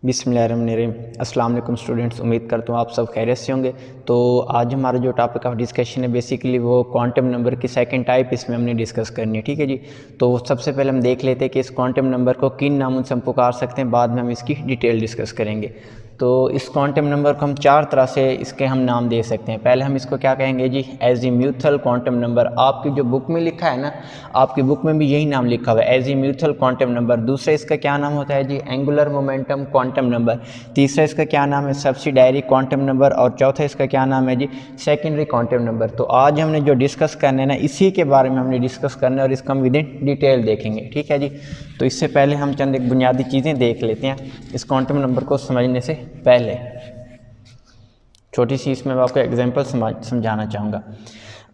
बिस्मिल्लाहिर्रहमानिर्रहीम। अस्सलाम वालेकुम स्टूडेंट्स, उम्मीद करता हूँ आप सब खैरियत से होंगे। तो आज हमारा जो टॉपिक ऑफ डिस्कशन है बेसिकली वो क्वांटम नंबर की सेकंड टाइप इसमें हमने डिस्कस करनी है। ठीक है जी। तो सबसे पहले हम देख लेते हैं कि इस क्वांटम नंबर को किन नामों से हम पुकार सकते हैं, बाद में हम इसकी डिटेल डिस्कस करेंगे। तो इस क्वांटम नंबर को हम चार तरह से इसके हम नाम दे सकते हैं। पहले हम इसको क्या कहेंगे जी, एजीम्यूथल क्वांटम नंबर। आपकी जो बुक में लिखा है ना, आपकी बुक में भी यही नाम लिखा हुआ है, एजीम्यूथल क्वांटम नंबर। दूसरा इसका क्या नाम होता है जी, एंगुलर मोमेंटम क्वांटम नंबर। तीसरा इसका क्या नाम है, सब्सिडायरी क्वांटम नंबर। और चौथा इसका क्या नाम है जी, सेकेंडरी क्वांटम नंबर। तो आज हमने जो डिस्कस करना है ना, इसी के बारे में हमने डिस्कस करना है और इसका हम विद इन डिटेल देखेंगे। ठीक है जी। तो इससे पहले हम चंद एक बुनियादी चीज़ें देख लेते हैं इस क्वांटम नंबर को समझने से पहले। छोटी सी इसमें मैं आपको एग्जांपल समझाना चाहूँगा।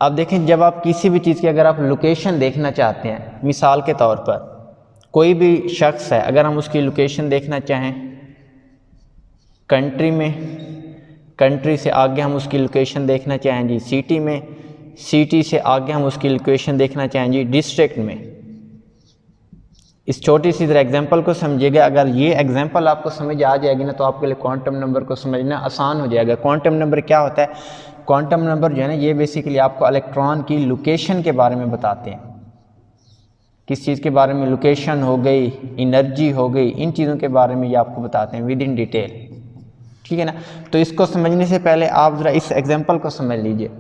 अब देखें, जब आप किसी भी चीज़ की अगर आप लोकेशन देखना चाहते हैं, मिसाल के तौर पर कोई भी शख्स है, अगर हम उसकी लोकेशन देखना चाहें कंट्री में, कंट्री से आगे हम उसकी लोकेशन देखना चाहें जी सिटी में, सिटी से आगे हम उसकी लोकेशन देखना चाहें जी डिस्ट्रिक्ट में। इस छोटी सी तरह एग्जांपल को समझिएगा। अगर ये एग्जांपल आपको समझ आ जाएगी ना, तो आपके लिए क्वांटम नंबर को समझना आसान हो जाएगा। क्वांटम नंबर क्या होता है? क्वांटम नंबर जो है ना, ये बेसिकली आपको इलेक्ट्रॉन की लोकेशन के बारे में बताते हैं। किस चीज़ के बारे में? लोकेशन हो गई, एनर्जी हो गई, इन चीज़ों के बारे में ये आपको बताते हैं विद इन डिटेल। ठीक है ना। तो इसको समझने से पहले आप ज़रा इस एग्जांपल को समझ लीजिए।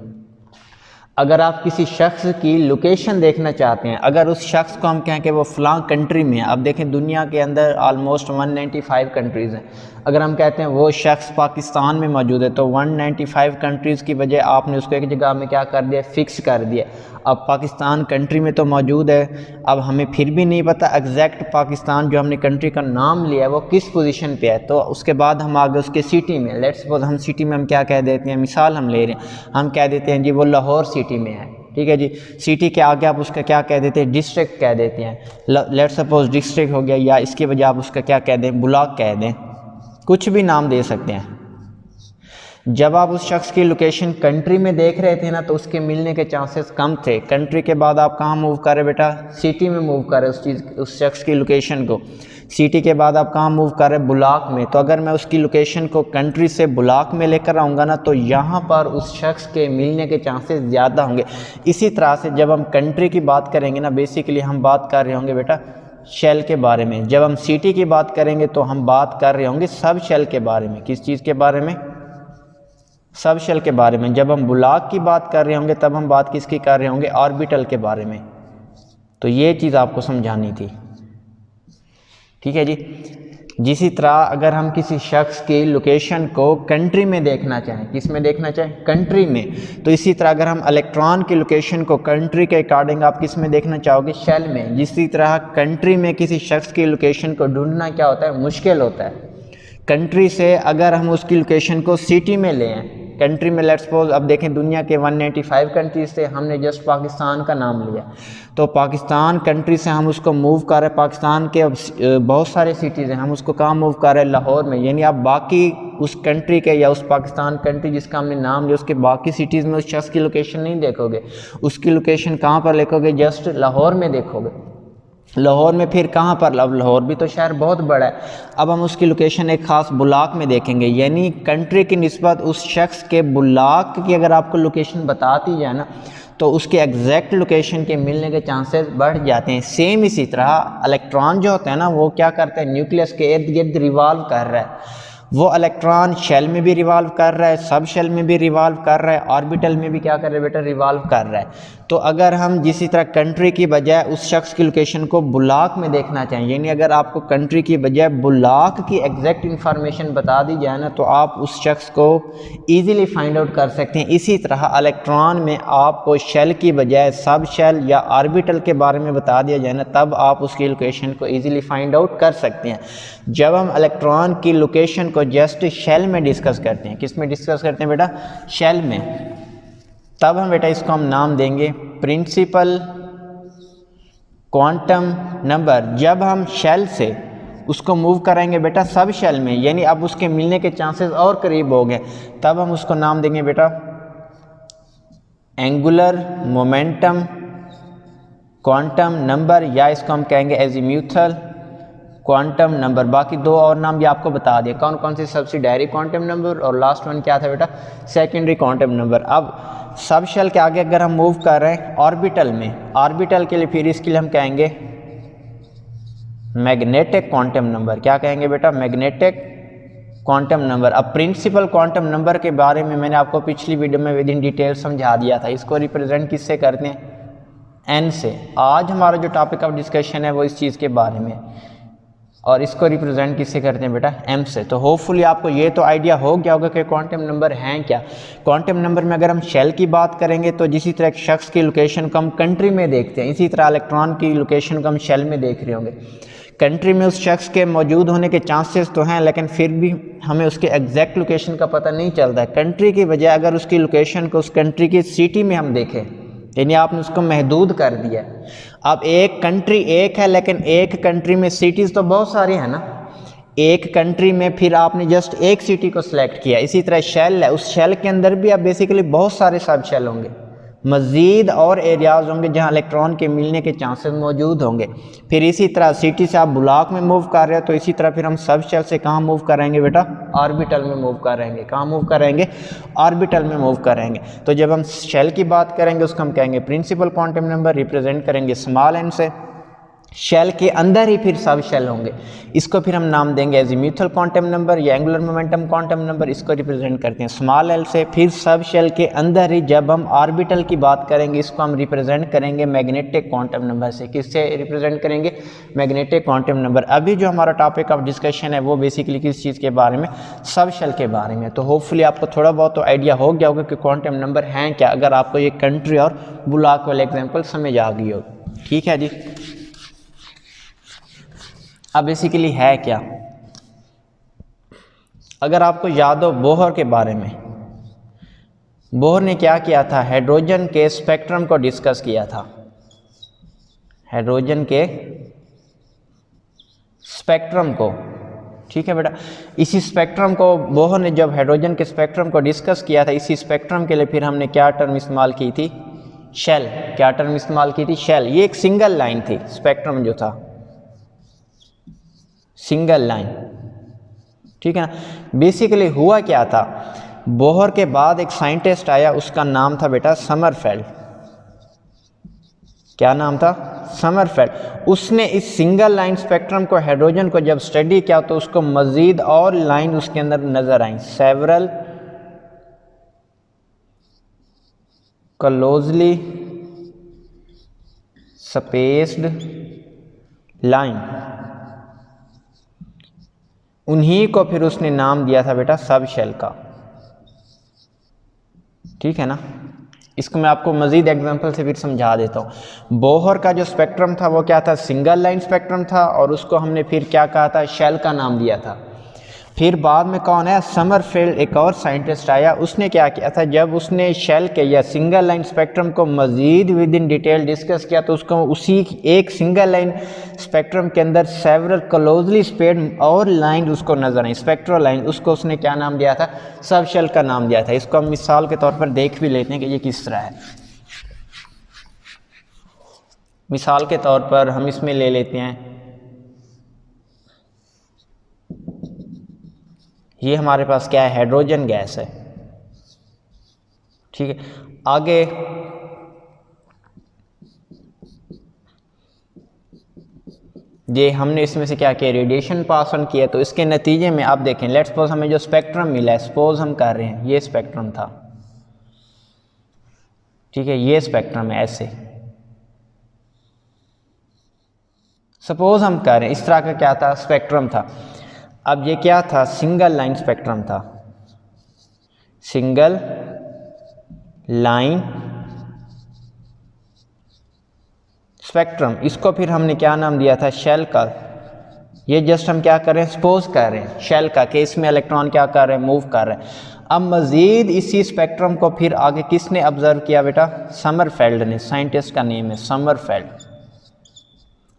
अगर आप किसी शख्स की लोकेशन देखना चाहते हैं, अगर उस शख्स को हम कहें कि वो फ़लाँ कंट्री में है। अब देखें, दुनिया के अंदर ऑलमोस्ट 195 कंट्रीज़ हैं। अगर हम कहते हैं वो शख्स पाकिस्तान में मौजूद है, तो 195 कंट्रीज़ की बजाय आपने उसको एक जगह में क्या कर दिया, फ़िक्स कर दिया। अब पाकिस्तान कंट्री में तो मौजूद है, अब हमें फिर भी नहीं पता एग्जैक्ट पाकिस्तान जो हमने कंट्री का नाम लिया है वो किस पोजीशन पे है। तो उसके बाद हम आगे उसके सिटी में, लेट्स सपोज हम सिटी में हम क्या कह देते हैं, मिसाल हम ले रहे हैं, हम कह देते हैं जी वो लाहौर सिटी में है। ठीक है जी। सिटी के आगे आप उसका क्या कह देते हैं, डिस्ट्रिक्ट कह देते हैं। लेट्स सपोज डिस्ट्रिक्ट हो गया, या इसके बजाय आप उसका क्या कह दें, ब्लॉक कह दें, कुछ भी नाम दे सकते हैं। जब आप उस शख्स की लोकेशन कंट्री में देख रहे थे ना, तो उसके मिलने के चांसेस कम थे। कंट्री के बाद आप कहाँ मूव कर रहे बेटा, सिटी में मूव कर रहे उस शख्स की लोकेशन को। सिटी के बाद आप कहाँ मूव कर रहे, ब्लॉक में। तो अगर मैं उसकी लोकेशन को कंट्री से ब्लॉक में लेकर आऊँगा ना, तो यहाँ पर उस शख्स के मिलने के चांसेस ज़्यादा होंगे। इसी तरह से जब हम कंट्री की बात करेंगे ना, बेसिकली हम बात कर रहे होंगे बेटा शेल के बारे में। जब हम सिटी की बात करेंगे तो हम बात कर रहे होंगे सब शेल के बारे में। किस चीज़ के बारे में? सब शेल के बारे में। जब हम ब्लॉक की बात कर रहे होंगे तब हम बात किसकी कर रहे होंगे, ऑर्बिटल के बारे में। तो ये चीज़ आपको समझानी थी। ठीक है जी। जिसी तरह अगर हम किसी शख्स की लोकेशन को कंट्री में देखना चाहें, किस में देखना चाहें, कंट्री में, तो इसी तरह अगर हम इलेक्ट्रॉन की लोकेशन को कंट्री के अकॉर्डिंग आप किस में देखना चाहोगे, शेल में। जिसी तरह कंट्री में किसी शख्स की लोकेशन को ढूंढना क्या होता है, मुश्किल होता है। कंट्री से अगर हम उसकी लोकेशन को सिटी में लें, कंट्री में लेट्स सपोज, अब देखें दुनिया के 195 कंट्रीज से हमने जस्ट पाकिस्तान का नाम लिया, तो पाकिस्तान कंट्री से हम उसको मूव कर रहे हैं। पाकिस्तान के अब बहुत सारे सिटीज़ हैं, हम उसको कहाँ मूव कर रहे हैं, लाहौर में। यानी आप बाकी उस कंट्री के या उस पाकिस्तान कंट्री जिसका हमने नाम लिया उसके बाकी सिटीज़ में उस शख्स की लोकेशन नहीं देखोगे। उसकी लोकेशन कहाँ पर देखोगे, जस्ट लाहौर में देखोगे। लाहौर में फिर कहाँ पर, अब लाहौर भी तो शहर बहुत बड़ा है। अब हम उसकी लोकेशन एक ख़ास ब्लॉक में देखेंगे। यानी कंट्री की निस्बत उस शख्स के ब्लॉक की अगर आपको लोकेशन बताती जाए ना, तो उसके एग्जैक्ट लोकेशन के मिलने के चांसेस बढ़ जाते हैं। सेम इसी तरह इलेक्ट्रॉन जो होता है ना, वो क्या करता है, न्यूक्लियस के इर्द गिर्द रिवॉल्व कर रहा है। वो इलेक्ट्रॉन शेल में भी रिवॉल्व कर रहा है, सब शेल में भी रिवॉल्व कर रहा है, ऑर्बिटल में भी क्या कर रहा है बेटा, रिवॉल्व कर रहा है। तो अगर हम जिसी तरह कंट्री की बजाय उस शख्स की लोकेशन को ब्लॉक में देखना चाहें, यानी अगर आपको कंट्री की बजाय ब्लॉक की एग्जैक्ट इंफॉर्मेशन बता दी जाए ना, तो आप उस शख्स को ईजिली फाइंड आउट कर सकते हैं। इसी तरह इलेक्ट्रॉन में आपको शेल की बजाय सब शेल या ऑर्बिटल के बारे में बता दिया जाए ना, तब आप उसकी लोकेशन को ईजिली फाइंड आउट कर सकते हैं। जब हम इलेक्ट्रॉन की लोकेशन को जस्ट शेल में डिस्कस करते हैं, किस में डिस्कस करते हैं बेटा, शेल में, तब हम बेटा इसको हम नाम देंगे प्रिंसिपल क्वांटम नंबर। जब हम शेल से उसको मूव कराएंगे बेटा सब शेल में, यानी अब उसके मिलने के चांसेस और करीब हो गए, तब हम उसको नाम देंगे बेटा एंगुलर मोमेंटम क्वांटम नंबर, या इसको हम कहेंगे एजीम्यूथल क्वांटम नंबर। बाकी दो और नाम भी आपको बता दिए, कौन कौन से, सब्सिडायरी क्वांटम नंबर और लास्ट वन क्या था बेटा, सेकेंडरी क्वांटम नंबर। अब सब शेल के आगे अगर हम मूव कर रहे हैं ऑर्बिटल में, ऑर्बिटल के लिए फिर इसके लिए हम कहेंगे मैग्नेटिक क्वांटम नंबर। क्या कहेंगे बेटा, मैग्नेटिक क्वांटम नंबर। अब प्रिंसिपल क्वांटम नंबर के बारे में मैंने आपको पिछली वीडियो में विद इन डिटेल समझा दिया था। इसको रिप्रेजेंट किससे करते हैं, एन से। आज हमारा जो टॉपिक ऑफ डिस्कशन है वो इस चीज़ के बारे में, और इसको रिप्रेजेंट किससे करते हैं बेटा, एम से। तो होपफुली आपको ये तो आइडिया हो गया होगा कि क्वांटम नंबर हैं क्या। क्वांटम नंबर में अगर हम शेल की बात करेंगे तो जिसी तरह एक शख्स की लोकेशन को हम कंट्री में देखते हैं, इसी तरह इलेक्ट्रॉन की लोकेशन को हम शेल में देख रहे होंगे। कंट्री में उस शख्स के मौजूद होने के चांसेस तो हैं, लेकिन फिर भी हमें उसके एग्जैक्ट लोकेशन का पता नहीं चलता है। कंट्री की बजाय अगर उसकी लोकेशन को उस कंट्री की सिटी में हम देखें, यानी आपने उसको महदूद कर दिया। अब एक कंट्री एक है, लेकिन एक कंट्री में सिटीज़ तो बहुत सारी हैं ना। एक कंट्री में फिर आपने जस्ट एक सिटी को सिलेक्ट किया। इसी तरह शेल है, उस शेल के अंदर भी अब बेसिकली बहुत सारे सब शेल होंगे, मज़ीद और एरियाज़ होंगे जहां इलेक्ट्रॉन के मिलने के चांसेस मौजूद होंगे। फिर इसी तरह सिटी से आप ब्लॉक में मूव कर रहे हो, तो इसी तरह फिर हम सब शेल से कहाँ मूव करेंगे बेटा, ऑर्बिटल में मूव करेंगे। कहाँ मूव करेंगे, ऑर्बिटल में मूव करेंगे। तो जब हम शेल की बात करेंगे उसको हम कहेंगे प्रिंसिपल क्वांटम नंबर, रिप्रेजेंट करेंगे स्मॉल एन से। शेल के अंदर ही फिर सब शेल होंगे, इसको फिर हम नाम देंगे एजीम्यूथल क्वांटम नंबर या एंगुलर मोमेंटम क्वांटम नंबर, इसको रिप्रेजेंट करते हैं स्मॉल एल से। फिर सब शेल के अंदर ही जब हम ऑर्बिटल की बात करेंगे इसको हम रिप्रेजेंट करेंगे मैग्नेटिक क्वांटम नंबर से। किससे रिप्रेजेंट करेंगे, मैग्नेटिक क्वांटम नंबर। अभी जो हमारा टॉपिक ऑफ डिस्कशन है वो बेसिकली किस चीज़ के बारे में, सब शेल के बारे में। तो होपफुली आपको थोड़ा बहुत तो आइडिया हो गया होगा कि क्वांटम नंबर हैं क्या, अगर आपको ये कंट्री और ब्लॉक वाले एग्जाम्पल समझ आ गई हो। ठीक है जी। अब बेसिकली है क्या, अगर आपको याद हो बोहर के बारे में, बोहर ने क्या किया था, हाइड्रोजन के स्पेक्ट्रम को डिस्कस किया था। हाइड्रोजन के स्पेक्ट्रम को, ठीक है बेटा। इसी स्पेक्ट्रम को बोहर ने जब हाइड्रोजन के स्पेक्ट्रम को डिस्कस किया था, इसी स्पेक्ट्रम के लिए फिर हमने क्या टर्म इस्तेमाल की थी, शेल। क्या टर्म इस्तेमाल की थी, शेल। ये एक सिंगल लाइन थी, स्पेक्ट्रम जो था सिंगल लाइन, ठीक है ना। बेसिकली हुआ क्या था, बोहर के बाद एक साइंटिस्ट आया, उसका नाम था बेटा समरफेल्ड। क्या नाम था, समरफेल्ड। उसने इस सिंगल लाइन स्पेक्ट्रम को, हाइड्रोजन को जब स्टडी किया तो उसको मजीद और लाइन उसके अंदर नजर आई, सेवरल क्लोजली स्पेस्ड लाइन। उन्हीं को फिर उसने नाम दिया था बेटा सब शेल का, ठीक है ना। इसको मैं आपको मजीद एग्जांपल से फिर समझा देता हूँ। बोहर का जो स्पेक्ट्रम था वो क्या था, सिंगल लाइन स्पेक्ट्रम था, और उसको हमने फिर क्या कहा था, शेल का नाम दिया था। फिर बाद में कौन है, समरफेल्ड, एक और साइंटिस्ट आया, उसने क्या किया था, जब उसने शेल के या सिंगल लाइन स्पेक्ट्रम को मजीद विद इन डिटेल डिस्कस किया तो उसको उसी एक सिंगल लाइन स्पेक्ट्रम के अंदर सेवरल क्लोजली स्पेड और लाइन उसको नजर आई, स्पेक्ट्रल लाइन, उसको उसने क्या नाम दिया था, सब शेल का नाम दिया था। इसको हम मिसाल के तौर पर देख भी लेते हैं कि ये किस तरह है। मिसाल के तौर पर हम इसमें ले लेते हैं, ये हमारे पास क्या है, हाइड्रोजन गैस है, ठीक है। आगे ये हमने इसमें से क्या किया, रेडिएशन पास ऑन किया, तो इसके नतीजे में आप देखें, लेट्स सपोज हमें जो स्पेक्ट्रम मिला है, सपोज हम कर रहे हैं ये स्पेक्ट्रम था, ठीक है, ये स्पेक्ट्रम है ऐसे, सपोज हम कर रहे हैं इस तरह का क्या था, स्पेक्ट्रम था। अब ये क्या था, सिंगल लाइन स्पेक्ट्रम था, सिंगल लाइन स्पेक्ट्रम। इसको फिर हमने क्या नाम दिया था, शेल का। ये जस्ट हम क्या कर रहे हैं, सपोज कर रहे हैं शेल का कि इसमें इलेक्ट्रॉन क्या कर रहे हैं, मूव कर रहे हैं। अब मजीद इसी स्पेक्ट्रम को फिर आगे किसने ऑब्जर्व किया बेटा, समरफेल्ड ने, साइंटिस्ट का नेम है समरफेल्ड।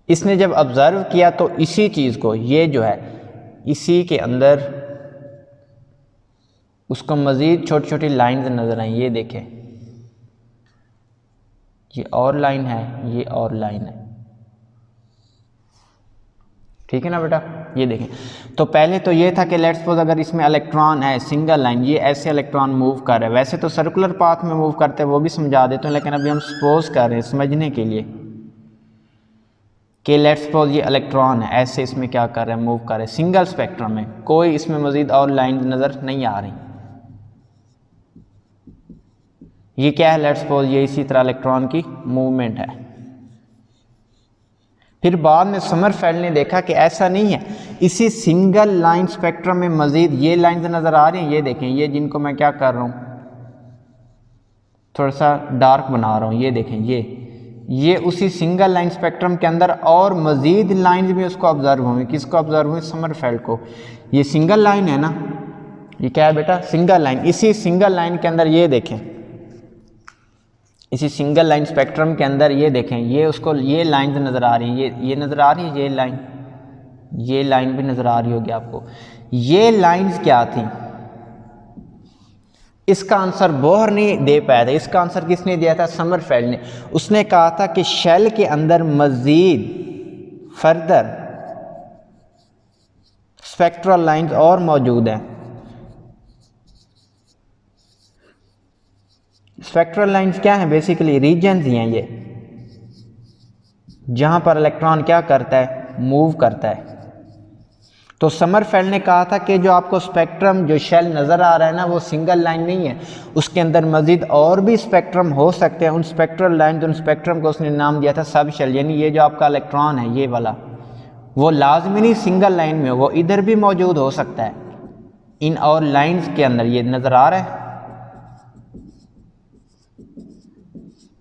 इसने जब ऑब्जर्व किया तो इसी चीज़ को, ये जो है इसी के अंदर उसको मज़ीद छोटी छोटी लाइंस नज़र आई। ये देखें, ये और लाइन है, ये और लाइन है, ठीक है ना बेटा। ये देखें, तो पहले तो ये था कि लेट्स सपोज अगर इसमें इलेक्ट्रॉन है सिंगल लाइन, ये ऐसे इलेक्ट्रॉन मूव कर रहे हैं, वैसे तो सर्कुलर पाथ में मूव करते हैं, वो भी समझा देते हैं, लेकिन अभी हम सपोज कर रहे हैं समझने के लिए कि लेट्स सपोज ये इलेक्ट्रॉन है ऐसे इसमें क्या कर रहे हैं, मूव कर रहे हैं सिंगल स्पेक्ट्रम में, कोई इसमें मजीद और लाइन नज़र नहीं आ रही। ये क्या है, लेट्स सपोज ये इसी तरह इलेक्ट्रॉन की मूवमेंट है। फिर बाद में समरफेल्ड ने देखा कि ऐसा नहीं है, इसी सिंगल लाइन स्पेक्ट्रम में मजीद ये लाइन नज़र आ रही हैं, ये देखें, ये जिनको मैं क्या कर रहा हूँ थोड़ा सा डार्क बना रहा हूँ, ये देखें, ये उसी सिंगल लाइन स्पेक्ट्रम के अंदर और मजीद लाइन भी उसको ऑब्जर्व हुई। किसको ऑब्जर्व हुई, समरफेल्ड को। ये सिंगल लाइन है ना, ये क्या है बेटा, सिंगल लाइन। इसी सिंगल लाइन के अंदर ये देखें, इसी सिंगल लाइन स्पेक्ट्रम के अंदर ये देखें, ये उसको ये लाइन नज़र आ रही है, ये नज़र आ रही है, ये लाइन भी नज़र आ रही होगी आपको। ये लाइंस क्या थी, इसका आंसर बोहर नहीं दे पाया था। इसका आंसर किसने दिया था, समरफेल्ड ने। उसने कहा था कि शेल के अंदर मजीद फर्दर स्पेक्ट्रल लाइंस और मौजूद हैं। स्पेक्ट्रल लाइंस क्या हैं, बेसिकली रीजन्स ही हैं ये, जहां पर इलेक्ट्रॉन क्या करता है, मूव करता है। तो समरफेल्ड ने कहा था कि जो आपको स्पेक्ट्रम जो शेल नज़र आ रहा है ना, वो सिंगल लाइन नहीं है, उसके अंदर मजीद और भी स्पेक्ट्रम हो सकते हैं। उन स्पेक्ट्रल लाइन, उन स्पेक्ट्रम को उसने नाम दिया था सब शेल। यानी ये जो आपका इलेक्ट्रॉन है ये वाला, वो लाजमी नहीं सिंगल लाइन में, वो इधर भी मौजूद हो सकता है, इन और लाइन्स के अंदर। ये नज़र आ रहा है,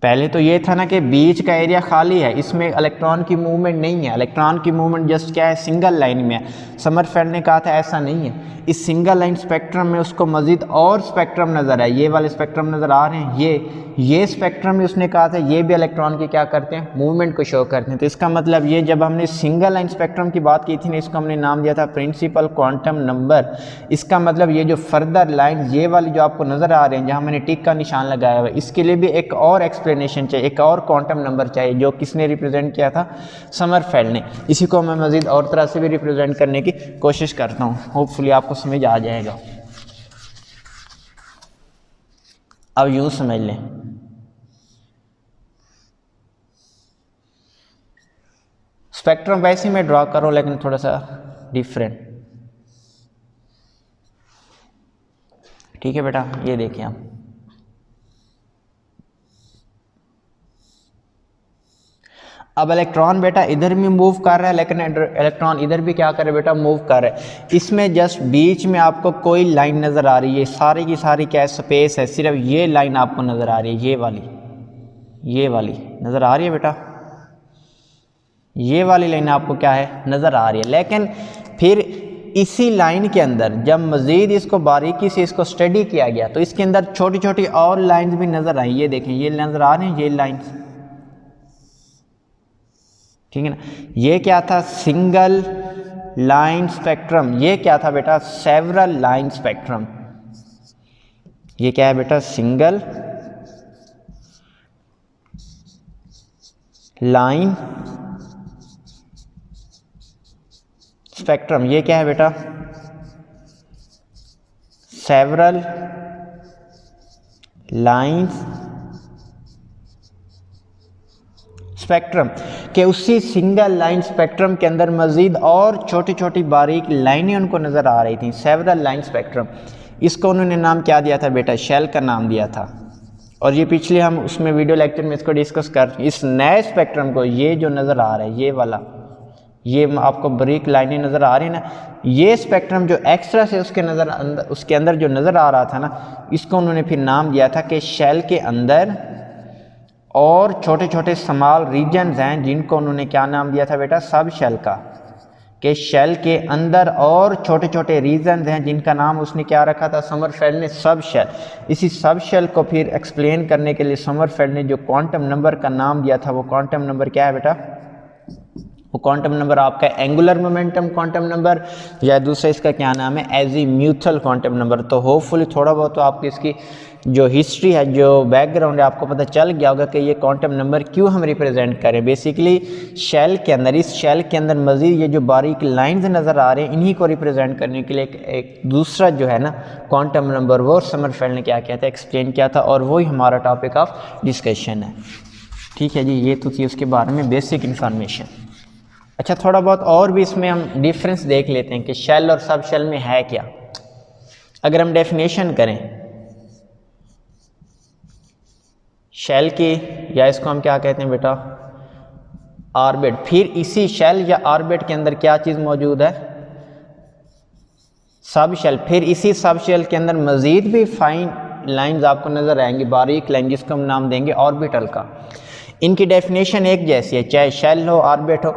पहले तो ये था ना कि बीच का एरिया खाली है, इसमें इलेक्ट्रॉन की मूवमेंट नहीं है, इलेक्ट्रॉन की मूवमेंट जस्ट क्या है, सिंगल लाइन में है। समरफेल्ड ने कहा था ऐसा नहीं है, इस सिंगल लाइन स्पेक्ट्रम में उसको मजीद और स्पेक्ट्रम नज़र आए, ये वाले स्पेक्ट्रम नज़र आ रहे हैं, ये स्पेक्ट्रम में उसने कहा था ये भी इलेक्ट्रॉन की क्या करते हैं, मूवमेंट को शो करते हैं। तो इसका मतलब ये, जब हमने सिंगल लाइन स्पेक्ट्रम की बात की थी ना, इसको हमने नाम दिया था प्रिंसिपल क्वांटम नंबर। इसका मतलब ये जो फर्दर लाइन ये वाली जो आपको नज़र आ रहे हैं, जहाँ मैंने टिक का निशान लगाया हुआ है, इसके लिए भी एक और एक्सप्लेनेशन चाहिए, एक और क्वांटम नंबर चाहिए, जो किसने रिप्रेजेंट किया था, समरफेल्ड ने। इसी को मैं मजीद और तरह से भी रिप्रेजेंट करने की कोशिश करता हूँ, होपफुली आपको समझ आ जाएगा। अब यूं समझ लें, स्पेक्ट्रम वैसे मैं ड्रॉ करूं लेकिन थोड़ा सा डिफरेंट, ठीक है बेटा। ये देखिए आप, अब इलेक्ट्रॉन बेटा इधर भी मूव कर रहा है, लेकिन इलेक्ट्रॉन इधर भी क्या कर रहा है बेटा, मूव कर रहा है। इसमें जस्ट बीच में आपको कोई लाइन नज़र आ रही है, सारी की सारी क्या स्पेस है, सिर्फ ये लाइन आपको नज़र आ रही है, ये वाली नज़र आ रही है बेटा, ये वाली लाइन आपको क्या है, नज़र आ रही है। लेकिन फिर इसी लाइन के अंदर जब मज़ीद इसको बारीकी से इसको स्टडी किया गया, तो इसके अंदर छोटी छोटी और लाइंस भी नज़र आई। ये देखें, ये नज़र आ रही हैं, ये लाइंस, ठीक है ना। ये क्या था, सिंगल लाइन स्पेक्ट्रम। ये क्या था बेटा, सेवरल लाइन स्पेक्ट्रम। ये क्या है बेटा, सिंगल लाइन स्पेक्ट्रम। ये क्या है बेटा, सेवरल लाइंस स्पेक्ट्रम के उसी सिंगल लाइन स्पेक्ट्रम के अंदर मजीद और छोटी छोटी बारीक लाइनें उनको नज़र आ रही थी, सेवरल लाइन स्पेक्ट्रम। इसको उन्होंने नाम क्या दिया था बेटा, शेल का नाम दिया था। और ये पिछले हम उसमें वीडियो लेक्चर में इसको डिस्कस कर, इस नए स्पेक्ट्रम को, ये जो नज़र आ रहा है, ये वाला, ये आपको बारीक लाइनें नज़र आ रही है ना, ये स्पेक्ट्रम जो एक्स्ट्रा से उसके अंदर जो नज़र आ रहा था ना, इसको उन्होंने फिर नाम दिया था कि शेल के अंदर और छोटे छोटे स्मॉल रीजन्स हैं, जिनको उन्होंने क्या नाम दिया था बेटा, सब शेल का, कि शेल के अंदर और छोटे छोटे रीजन्स हैं जिनका नाम उसने क्या रखा था, समरफेल्ड ने सब शेल। इसी सब शेल को फिर एक्सप्लेन करने के लिए समरफेल्ड ने जो क्वांटम नंबर का नाम दिया था, वो क्वांटम नंबर क्या है बेटा, वो क्वांटम नंबर आपका एंगुलर मोमेंटम क्वांटम नंबर, या दूसरा इसका क्या नाम है, एजीम्यूथल क्वांटम नंबर। तो होपफुली थोड़ा बहुत तो आपको इसकी जो हिस्ट्री है, जो बैकग्राउंड है, आपको पता चल गया होगा कि ये क्वांटम नंबर क्यों हम रिप्रेजेंट करें। बेसिकली शेल के अंदर, इस शेल के अंदर मज़ीद ये जो बारीक लाइंस नज़र आ रहे हैं, इन्हीं को रिप्रेजेंट करने के लिए एक दूसरा जो है ना क्वांटम नंबर, वो समरफेल्ड ने क्या किया था, एक्सप्लेन किया था, और वही हमारा टॉपिक ऑफ डिस्कशन है। ठीक है जी, ये तो थी उसके बारे में बेसिक इंफॉर्मेशन। अच्छा, थोड़ा बहुत और भी इसमें हम डिफरेंस देख लेते हैं कि शेल और सब शेल में है क्या। अगर हम डेफिनेशन करें शेल की, या इसको हम क्या कहते हैं बेटा, ऑर्बिट, फिर इसी शेल या ऑर्बिट के अंदर क्या चीज़ मौजूद है, सब शेल, फिर इसी सब शेल के अंदर मज़ीद भी फाइन लाइंस आपको नज़र आएंगी, बारीक लाइन, जिसको हम नाम देंगे ऑर्बिटल का। इनकी डेफिनेशन एक जैसी है, चाहे शेल हो ऑर्बिट हो,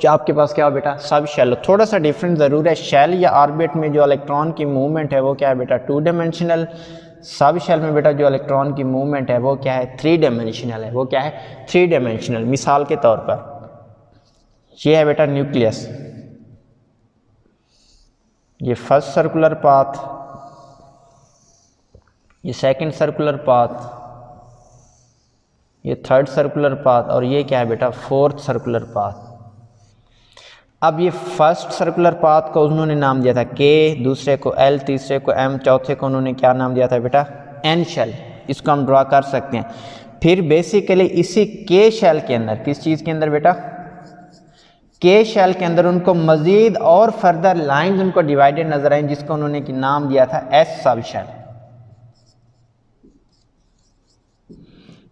आपके पास क्या हो बेटा, सब शेल हो। थोड़ा सा डिफरेंस ज़रूर है, शेल या ऑर्बिट में जो इलेक्ट्रॉन की मूवमेंट है वो क्या है बेटा, 2 डायमेंशनल। सब शेल में बेटा जो इलेक्ट्रॉन की मूवमेंट है वो क्या है, 3 डायमेंशनल है। वो क्या है, 3 डायमेंशनल। मिसाल के तौर पर ये है बेटा न्यूक्लियस, ये फर्स्ट सर्कुलर पाथ, ये सेकंड सर्कुलर पाथ, ये थर्ड सर्कुलर पाथ, और ये क्या है बेटा, फोर्थ सर्कुलर पाथ। अब ये फर्स्ट सर्कुलर पाथ को उन्होंने नाम दिया था के, दूसरे को एल, तीसरे को एम, चौथे को उन्होंने क्या नाम दिया था बेटा, एन शेल। इसको हम ड्रा कर सकते हैं। फिर बेसिकली इसी के शेल के अंदर, किस चीज़ के अंदर बेटा, के शेल के अंदर उनको मज़ीद और फर्दर लाइंस उनको डिवाइडेड नजर आई, जिसको उन्होंने नाम दिया था एस सब शेल।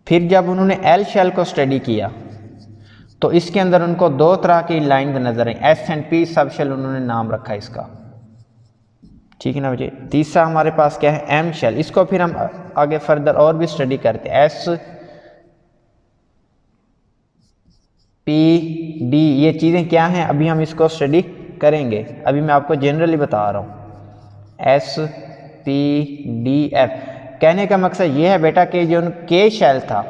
फिर जब उन्होंने एल शेल को स्टडी किया तो इसके अंदर उनको 2 तरह की लाइन नजर आई, एस एंड पी सब शेल उन्होंने नाम रखा इसका। ठीक है ना बच्चे। तीसरा हमारे पास क्या है, एम शेल। इसको फिर हम आगे फर्दर और भी स्टडी करते हैं। एस पी डी, ये चीज़ें क्या हैं, अभी हम इसको स्टडी करेंगे। अभी मैं आपको जनरली बता रहा हूँ। एस पी डी एफ, कहने का मकसद ये है बेटा कि जो के शेल था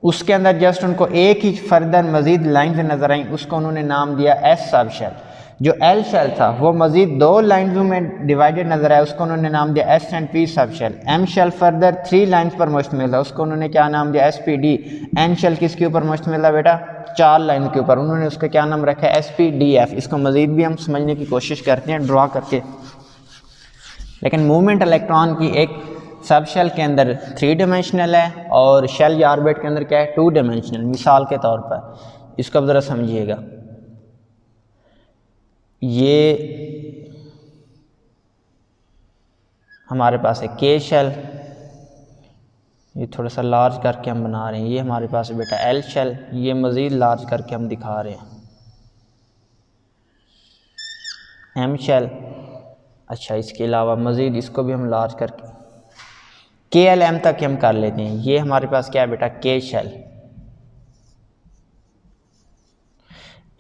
उसके अंदर जस्ट उनको एक ही फर्दर मज़ीद लाइन से नजर आई, उसको उन्होंने नाम दिया एस सब शेल। जो एल शेल था वो मज़ीद 2 लाइन्स में डिवाइडेड नजर आया, उसको उन्होंने नाम दिया एस एंड पी सब shell. M shell further 3 lines पर मुश्तमिल था, उसको उन्होंने क्या नाम दिया, S P D. N shell किसके ऊपर मुश्तमिल था बेटा, 4 लाइन के ऊपर, उन्होंने उसका क्या नाम रखा है, एस पी डी एफ। इसको मज़ीद भी हम समझने की कोशिश करते हैं ड्रा करके। लेकिन मूवमेंट इलेक्ट्रॉन की एक सब शेल के अंदर 3 डायमेंशनल है और शेल या ऑर्बिट के अंदर क्या है, 2 डायमेंशनल। मिसाल के तौर पर इसको अब ज़रा समझिएगा। ये हमारे पास है के शेल, ये थोड़ा सा लार्ज करके हम बना रहे हैं। ये हमारे पास है बेटा एल शेल, ये मज़ीद लार्ज करके हम दिखा रहे हैं, एम शेल। अच्छा, इसके अलावा मज़ीद इसको भी हम लार्ज करके के एल एम तक हम कर लेते हैं। ये हमारे पास क्या है बेटा, के शेल।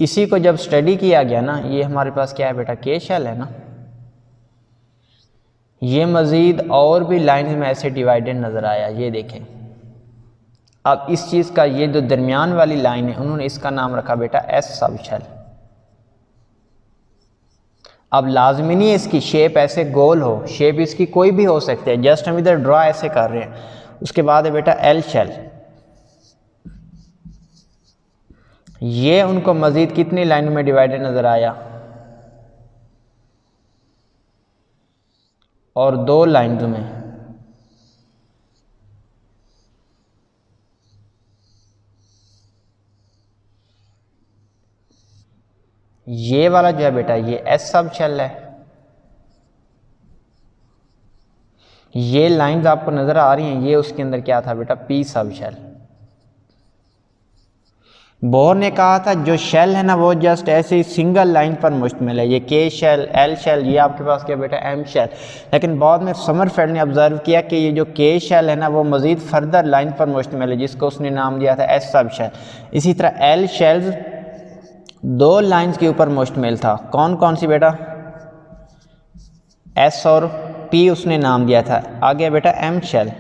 इसी को जब स्टडी किया गया ना, ये हमारे पास क्या है बेटा, के शेल है ना। ये मज़ीद और भी लाइन में ऐसे डिवाइडेड नज़र आया, ये देखें। अब इस चीज़ का ये जो दरमियान वाली लाइन है, उन्होंने इसका नाम रखा बेटा एस सब शेल। अब लाजमी नहीं है इसकी शेप ऐसे गोल हो, शेप इसकी कोई भी हो सकती है, जस्ट हम इधर ड्रा ऐसे कर रहे हैं। उसके बाद है बेटा एल शेल। ये उनको मज़ीद कितनी लाइनों में डिवाइडेड नज़र आया, और 2 लाइनों में। ये वाला जो है बेटा ये एस सब शेल है। ये लाइंस आपको नजर आ रही हैं, ये उसके अंदर क्या था बेटा, पी सब शेल। बोर ने कहा था जो शेल है ना वो जस्ट ऐसे ही सिंगल लाइन पर मुश्तमिल है, ये के शेल, एल शेल, ये आपके पास क्या बेटा एम शेल। लेकिन बाद में समरफेल्ड ने ऑब्जर्व किया कि ये जो के शेल है ना वो मज़ीद फर्दर लाइन पर मुश्तमिल है, जिसको उसने नाम दिया था एस सब शेल। इसी तरह एल शेल्स 2 लाइन्स के ऊपर मुश्तमिल था। कौन कौन सी बेटा, एस और पी उसने नाम दिया था। आगे बेटा एम शेल।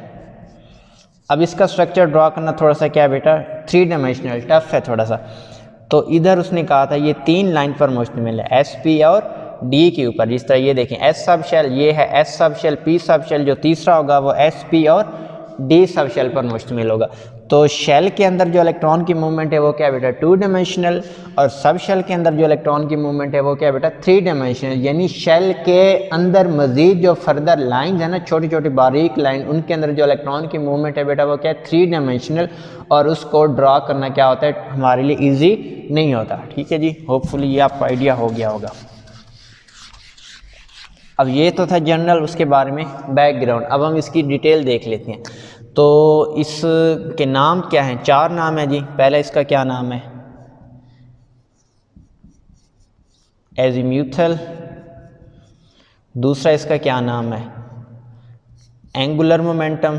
अब इसका स्ट्रक्चर ड्रा करना थोड़ा सा क्या है बेटा, 3 डायमेंशनल टफ है थोड़ा सा। तो इधर उसने कहा था ये 3 लाइन पर मुश्तमिल है, एस पी और डी के ऊपर। जिस तरह ये देखें एस सब शेल, ये है एस सब शेल, पी सब शेल, जो तीसरा होगा वो एस पी और डी सब शेल पर मुश्तमिल होगा। तो शेल के अंदर जो इलेक्ट्रॉन की मूवमेंट है वो क्या बेटा 2 डायमेंशनल, और सब शेल के अंदर जो इलेक्ट्रॉन की मूवमेंट है वो क्या बेटा 3 डायमेंशनल। यानी शेल के अंदर मजीद जो फर्दर लाइन है ना, छोटी छोटी बारीक लाइन, उनके अंदर जो इलेक्ट्रॉन की मूवमेंट है बेटा वो क्या है 3 डायमेंशनल, और उसको ड्रा करना क्या होता है हमारे लिए ईजी नहीं होता। ठीक है जी, होपफुली ये आपको आइडिया हो गया होगा। अब ये तो था जनरल उसके बारे में बैकग्राउंड। अब हम इसकी डिटेल देख लेते हैं। तो इसके नाम क्या हैं, 4 नाम है जी। पहला इसका क्या नाम है एजीम्यूथल, दूसरा इसका क्या नाम है एंगुलर मोमेंटम,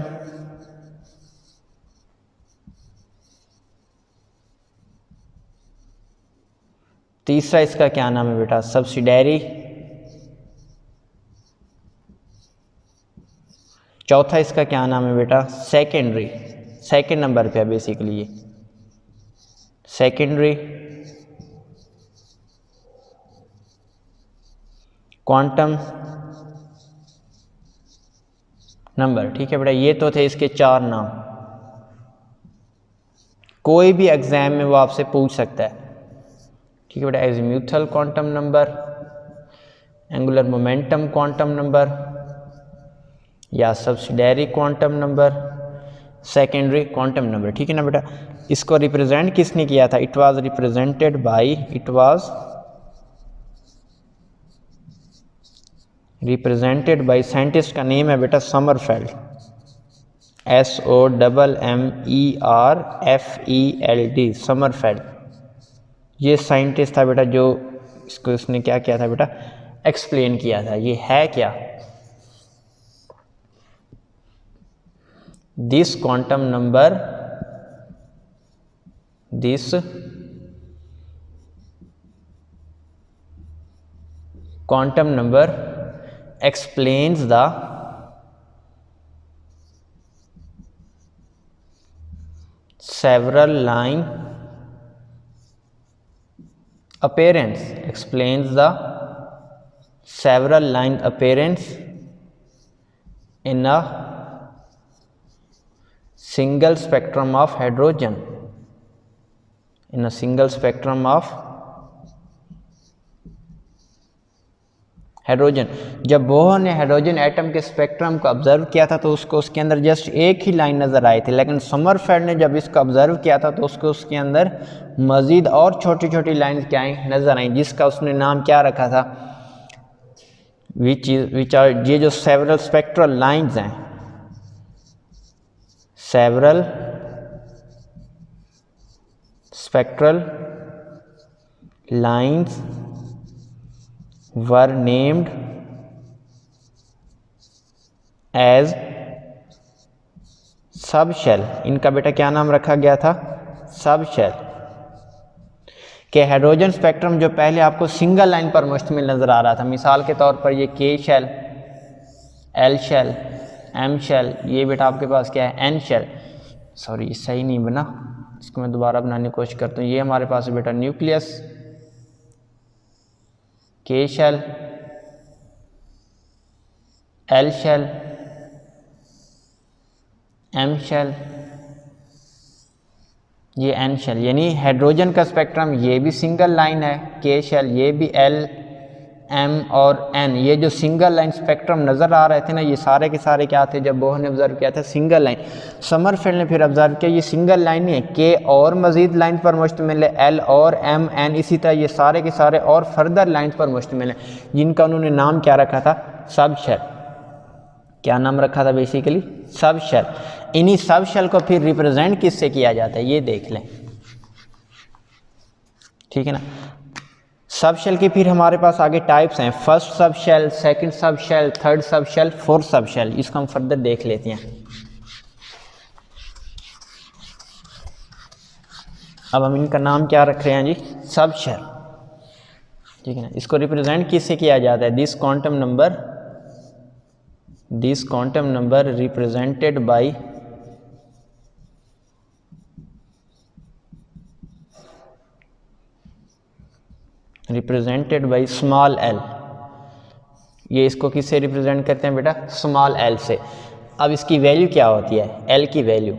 तीसरा इसका क्या नाम है बेटा सब्सिडियरी, चौथा इसका क्या नाम है बेटा सेकेंडरी, सेकेंड नंबर पे है बेसिकली ये सेकेंडरी, क्वांटम नंबर। ठीक है बेटा, ये तो थे इसके 4 नाम। कोई भी एग्जाम में वो आपसे पूछ सकता है। ठीक है बेटा, azimuthal quantum number, angular momentum quantum number, या subsidiary quantum number, secondary quantum number. ठीक है ना बेटा। इसको रिप्रेजेंट किसने किया था, it was represented by, it was represented by scientist का नेम है बेटा समरफेल्ड, SOMMERFELD, समरफेल्ड। ये साइंटिस्ट था बेटा जो इसको इसने क्या किया था बेटा एक्सप्लेन किया था। ये है क्या, this quantum number, this quantum number explains the several line appearance, explains the several line appearance in a single spectrum of hydrogen, in a single spectrum of hydrogen. जब बोहर ने हाइड्रोजन एटम के spectrum को observe किया था तो उसको उसके अंदर जस्ट एक ही लाइन नज़र आई थी, लेकिन समरफेल्ड ने जब इसको ऑब्जर्व किया था तो उसको उसके अंदर मज़ीद और छोटी छोटी लाइंस क्या आई नज़र आई, जिसका उसने नाम क्या रखा था विच आर, ये जो सेवरल स्पेक्ट्रल लाइंस हैं, several spectral lines were named as subshell. इनका बेटा क्या नाम रखा गया था सबशेल। के हाइड्रोजन स्पेक्ट्रम जो पहले आपको सिंगल लाइन पर मुश्तमिल नज़र आ रहा था, मिसाल के तौर पर ये K shell, L shell, M shell, ये बेटा आपके पास क्या है एन शेल, सॉरी सही नहीं बना, इसको मैं दोबारा बनाने की कोशिश करता हूँ। ये हमारे पास है बेटा nucleus, K shell, L shell, M shell, ये एन शेल। यानी हाइड्रोजन का स्पेक्ट्रम ये भी सिंगल लाइन है के शेल, ये भी एल, एम और एन, ये जो सिंगल लाइन स्पेक्ट्रम नज़र आ रहे थे ना, ये सारे के सारे क्या थे जब बोहर ने ऑब्जर्व किया था सिंगल लाइन। समरफेल्ड ने फिर ऑब्जर्व किया ये सिंगल लाइन नहीं है, के और मजीद लाइन पर मुश्तमिल है, एल और एम एन, इसी तरह ये सारे के सारे और फर्दर लाइन पर मुश्तमिल है, जिनका उन्होंने नाम क्या रखा था सबशेल। क्या नाम रखा था बेसिकली सबशेल। इन्हीं सबशेल को फिर रिप्रेजेंट किससे किया जाता है ये देख लें। ठीक है ना। सबशेल के फिर हमारे पास आगे टाइप्स हैं, first subshell, second subshell, third subshell, fourth subshell. इसको हम फर्दर देख लेते हैं। अब हम इनका नाम क्या रख रहे हैं जी सबशेल। ठीक है ना। इसको रिप्रेजेंट किससे किया जाता है, this quantum number, this quantum number represented by small L. ये इसको किससे रिप्रेजेंट करते हैं बेटा? स्मॉल एल से। अब इसकी वैल्यू क्या होती है? एल की value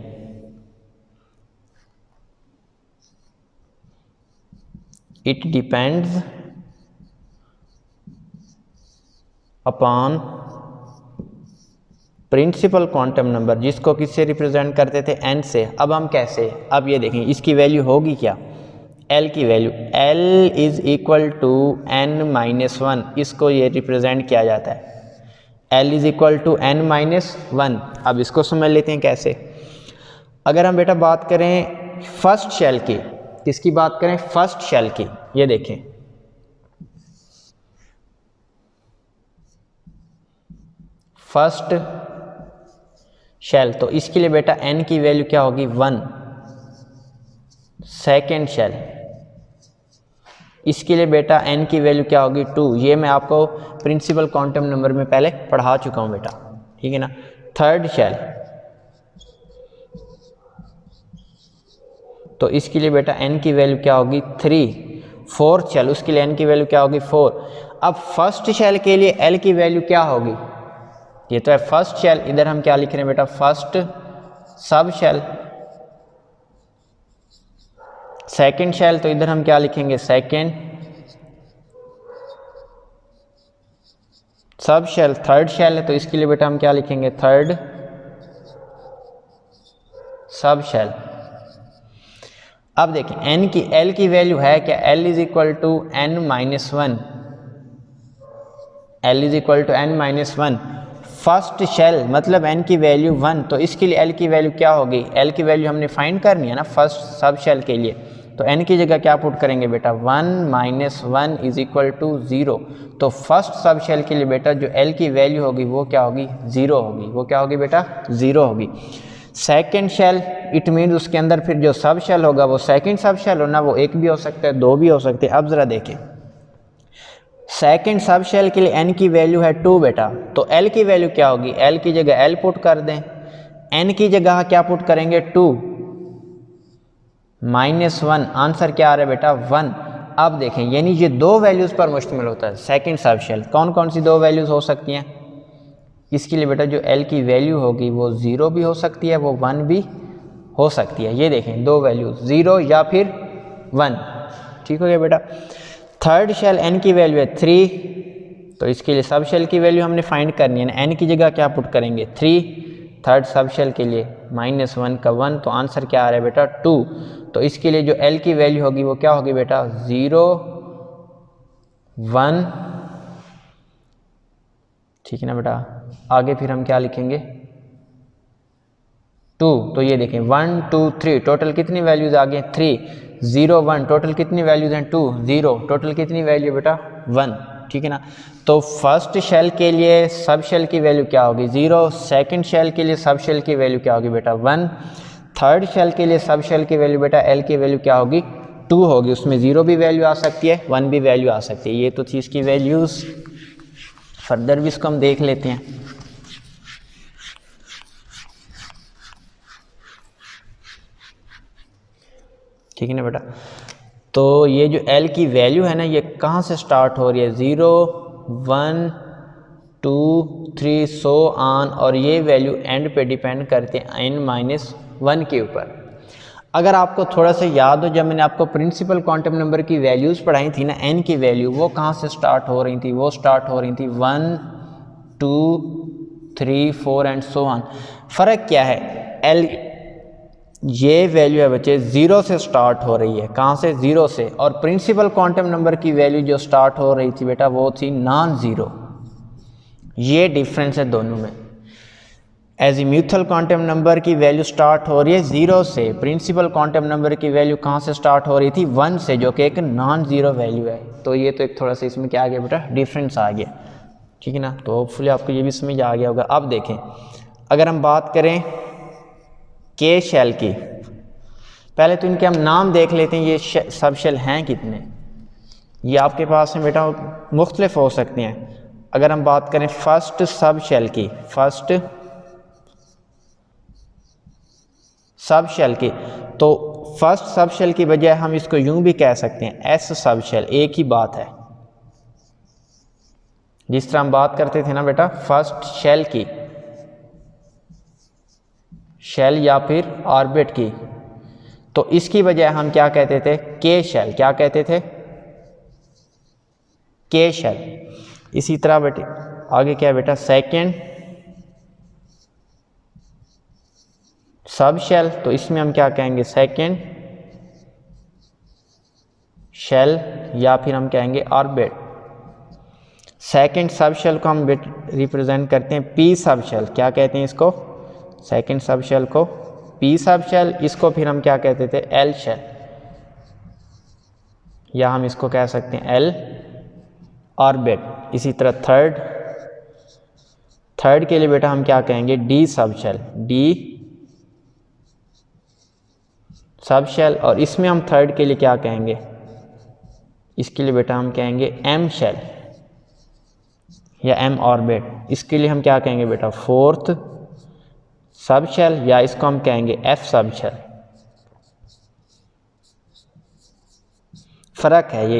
it depends upon principal quantum number, जिसको किससे रिप्रेजेंट करते थे? एन से। अब हम कैसे? अब ये देखें इसकी वैल्यू होगी क्या? एल की value L is equal to N minus one, इसको ये रिप्रेजेंट किया जाता है। L is equal to N minus one. अब इसको समझ लेते हैं कैसे। अगर हम बेटा बात करें फर्स्ट शेल की, किसकी बात करें? फर्स्ट शेल की। ये देखें फर्स्ट शेल, तो इसके लिए बेटा एन की वैल्यू क्या होगी? वन। सेकेंड शेल, इसके लिए बेटा एन की वैल्यू क्या होगी? टू। ये मैं आपको प्रिंसिपल क्वांटम नंबर में पहले पढ़ा चुका हूं बेटा, ठीक है ना। थर्ड शेल, तो इसके लिए बेटा एन की वैल्यू क्या होगी? थ्री। फोर्थ शेल, उसके लिए एन की वैल्यू क्या होगी? फोर। अब फर्स्ट शेल के लिए एल की वैल्यू क्या होगी? ये तो है फर्स्ट शेल, इधर हम क्या लिख रहे हैं बेटा? First sub shell. Second shell, तो इधर हम क्या लिखेंगे? सेकेंड सब शेल। थर्ड शेल है तो इसके लिए बेटा हम क्या लिखेंगे? थर्ड सब शेल। अब देखें एन की एल की वैल्यू है क्या? L is equal to N minus one. L is equal to N minus one. First shell मतलब एन की वैल्यू वन, तो इसके लिए एल की वैल्यू क्या होगी? एल की वैल्यू हमने फाइंड करनी है ना फर्स्ट सब शेल के लिए, तो एन की जगह क्या पुट करेंगे बेटा? One minus one is equal to zero. तो फर्स्ट सब शेल के लिए बेटा जो एल की वैल्यू होगी वो क्या होगी? ज़ीरो होगी। वो क्या होगी बेटा? ज़ीरो होगी। सेकेंड शेल इट मीन उसके अंदर फिर जो सब शेल होगा वो सेकेंड सब शेल होना, वो एक भी हो सकता है, दो भी हो सकते हैं। अब ज़रा देखें सेकेंड सब शेल के लिए एन की वैल्यू है टू बेटा, तो एल की वैल्यू क्या होगी? एल की जगह एल पुट कर दें, एन की जगह क्या पुट करेंगे? To minus one. आंसर क्या आ रहा है बेटा? वन। अब देखें यानी ये दो वैल्यूज़ पर मुश्तमिल होता है सेकेंड सब शेल। कौन कौन सी दो वैल्यूज़ हो सकती हैं? इसके लिए बेटा जो एल की वैल्यू होगी वो ज़ीरो भी हो सकती है, वो वन भी हो सकती है। ये देखें दो वैल्यू, ज़ीरो या फिर वन। ठीक हो गया बेटा। थर्ड शेल एन की वैल्यू है थ्री, तो इसके लिए सब शेल की वैल्यू हमने फाइंड करनी है ना, एन की जगह क्या पुट करेंगे? थ्री। थर्ड सब शेल के लिए माइनस वन का वन, तो आंसर क्या आ रहा है बेटा? टू। तो इसके लिए जो एल की वैल्यू होगी वो क्या होगी बेटा? Zero one. ठीक है ना बेटा। आगे फिर हम क्या लिखेंगे? टू। तो ये देखें वन टू थ्री, टोटल कितनी वैल्यूज़ आ गई? थ्री। ज़ीरो वन, टोटल कितनी वैल्यूज़ हैं? टू। ज़ीरो, टोटल कितनी वैल्यू बेटा? वन। ठीक है ना। तो फर्स्ट शेल के लिए सब शेल की वैल्यू क्या होगी? ज़ीरो। सेकंड शेल के लिए सब शेल की वैल्यू क्या होगी बेटा? वन। थर्ड शेल के लिए सब शेल की वैल्यू बेटा एल की वैल्यू क्या होगी? टू होगी। उसमें ज़ीरो भी वैल्यू आ सकती है, वन भी वैल्यू आ सकती है। ये तो थी इसकी वैल्यूज़। फर्दर भी इसको हम देख लेते हैं। ठीक है ना बेटा। तो ये जो L की वैल्यू है ना, ये कहाँ से स्टार्ट हो रही है? Zero one two three so on, और ये वैल्यू एंड पे डिपेंड करते हैं n माइनस वन के ऊपर। अगर आपको थोड़ा सा याद हो, जब मैंने आपको प्रिंसिपल क्वांटम नंबर की वैल्यूज़ पढ़ाई थी ना, n की वैल्यू वो कहाँ से स्टार्ट हो रही थी? वो स्टार्ट हो रही थी one two three four and so on. फ़र्क क्या है? L ये वैल्यू है बच्चे ज़ीरो से स्टार्ट हो रही है। कहाँ से? ज़ीरो से। और प्रिंसिपल क्वांटम नंबर की वैल्यू जो स्टार्ट हो रही थी बेटा वो थी नॉन ज़ीरो। ये डिफरेंस है दोनों में। एजीम्यूथल क्वांटम नंबर की वैल्यू स्टार्ट हो रही है ज़ीरो से, प्रिंसिपल क्वांटम नंबर की वैल्यू कहाँ से स्टार्ट हो रही थी? वन से, जो कि एक नॉन ज़ीरो वैल्यू है। तो ये तो एक थोड़ा सा इसमें क्या आ गया बेटा? डिफरेंस आ गया। ठीक है ना। तो होपफुली आपको ये भी समझ आ गया होगा। अब देखें अगर हम बात करें के शेल की, पहले तो इनके हम नाम देख लेते हैं। ये सब शेल हैं कितने? ये आपके पास में बेटा मुख्तलिफ हो सकते हैं। अगर हम बात करें फर्स्ट सब शेल की, फर्स्ट सब शेल की, तो फर्स्ट सब शेल की बजाय हम इसको यूं भी कह सकते हैं एस सब शेल, एक ही बात है। जिस तरह हम बात करते थे ना बेटा फर्स्ट शेल की, शेल या फिर ऑर्बिट की, तो इसकी बजाय हम क्या कहते थे, के शेल, क्या कहते थे, के शेल। इसी तरह बेटे आगे क्या है बेटा, सेकेंड सब शेल, तो इसमें हम क्या कहेंगे, सेकेंड शेल या फिर हम कहेंगे ऑर्बिट। सेकेंड सब शेल को हम रिप्रेजेंट करते हैं पी सब शेल, क्या कहते हैं इसको, सेकेंड सब शेल को पी सब शेल, इसको फिर हम क्या कहते थे, एल शेल, या हम इसको कह सकते हैं एल ऑर्बिट। इसी तरह थर्ड के लिए बेटा हम क्या कहेंगे, D sub shell, D sub shell, और इसमें हम थर्ड के लिए क्या कहेंगे, इसके लिए बेटा हम कहेंगे एम शेल या एम ऑर्बिट। इसके लिए हम क्या कहेंगे बेटा, फोर्थ सब शेल, या इसको हम कहेंगे एफ सब शेल। फर्क है ये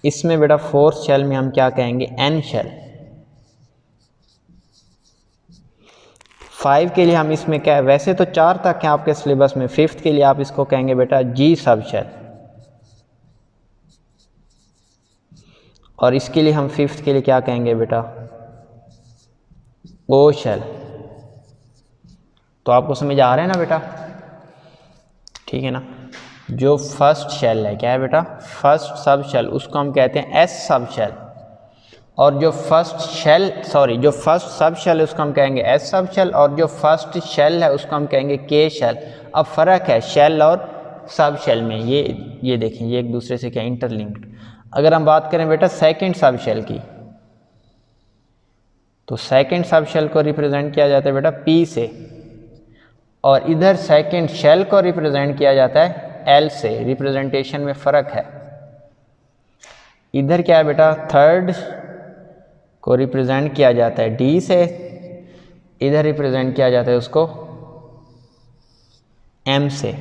इसमें बेटा फोर्थ शेल में हम क्या कहेंगे, एन शेल। 5 के लिए हम इसमें क्या है, वैसे तो 4 तक है आपके सिलेबस में, 5th के लिए आप इसको कहेंगे बेटा जी सब शेल, और इसके लिए हम 5th के लिए क्या कहेंगे बेटा, ओ शेल। तो आपको समझ आ रहा है ना बेटा, ठीक है ना। जो फर्स्ट शेल है, क्या है बेटा, फर्स्ट सब शेल, उसको हम कहते हैं एस सब शेल, और जो फर्स्ट सब शेल है उसको हम कहेंगे एस सब शेल, और जो फर्स्ट शेल है उसको हम कहेंगे के शेल। अब फ़र्क है शेल और सब शेल में, ये देखें, ये एक दूसरे से क्या इंटरलिंक्ड। अगर हम बात करें बेटा सेकंड सब शेल की, तो सेकंड सब शेल को रिप्रेजेंट किया जाता है बेटा पी से, और इधर सेकंड शेल को रिप्रेजेंट किया जाता है एल से। रिप्रेजेंटेशन में फ़र्क है। इधर क्या है बेटा, थर्ड को रिप्रेजेंट किया जाता है डी से, इधर रिप्रेजेंट किया जाता है उसको एम से।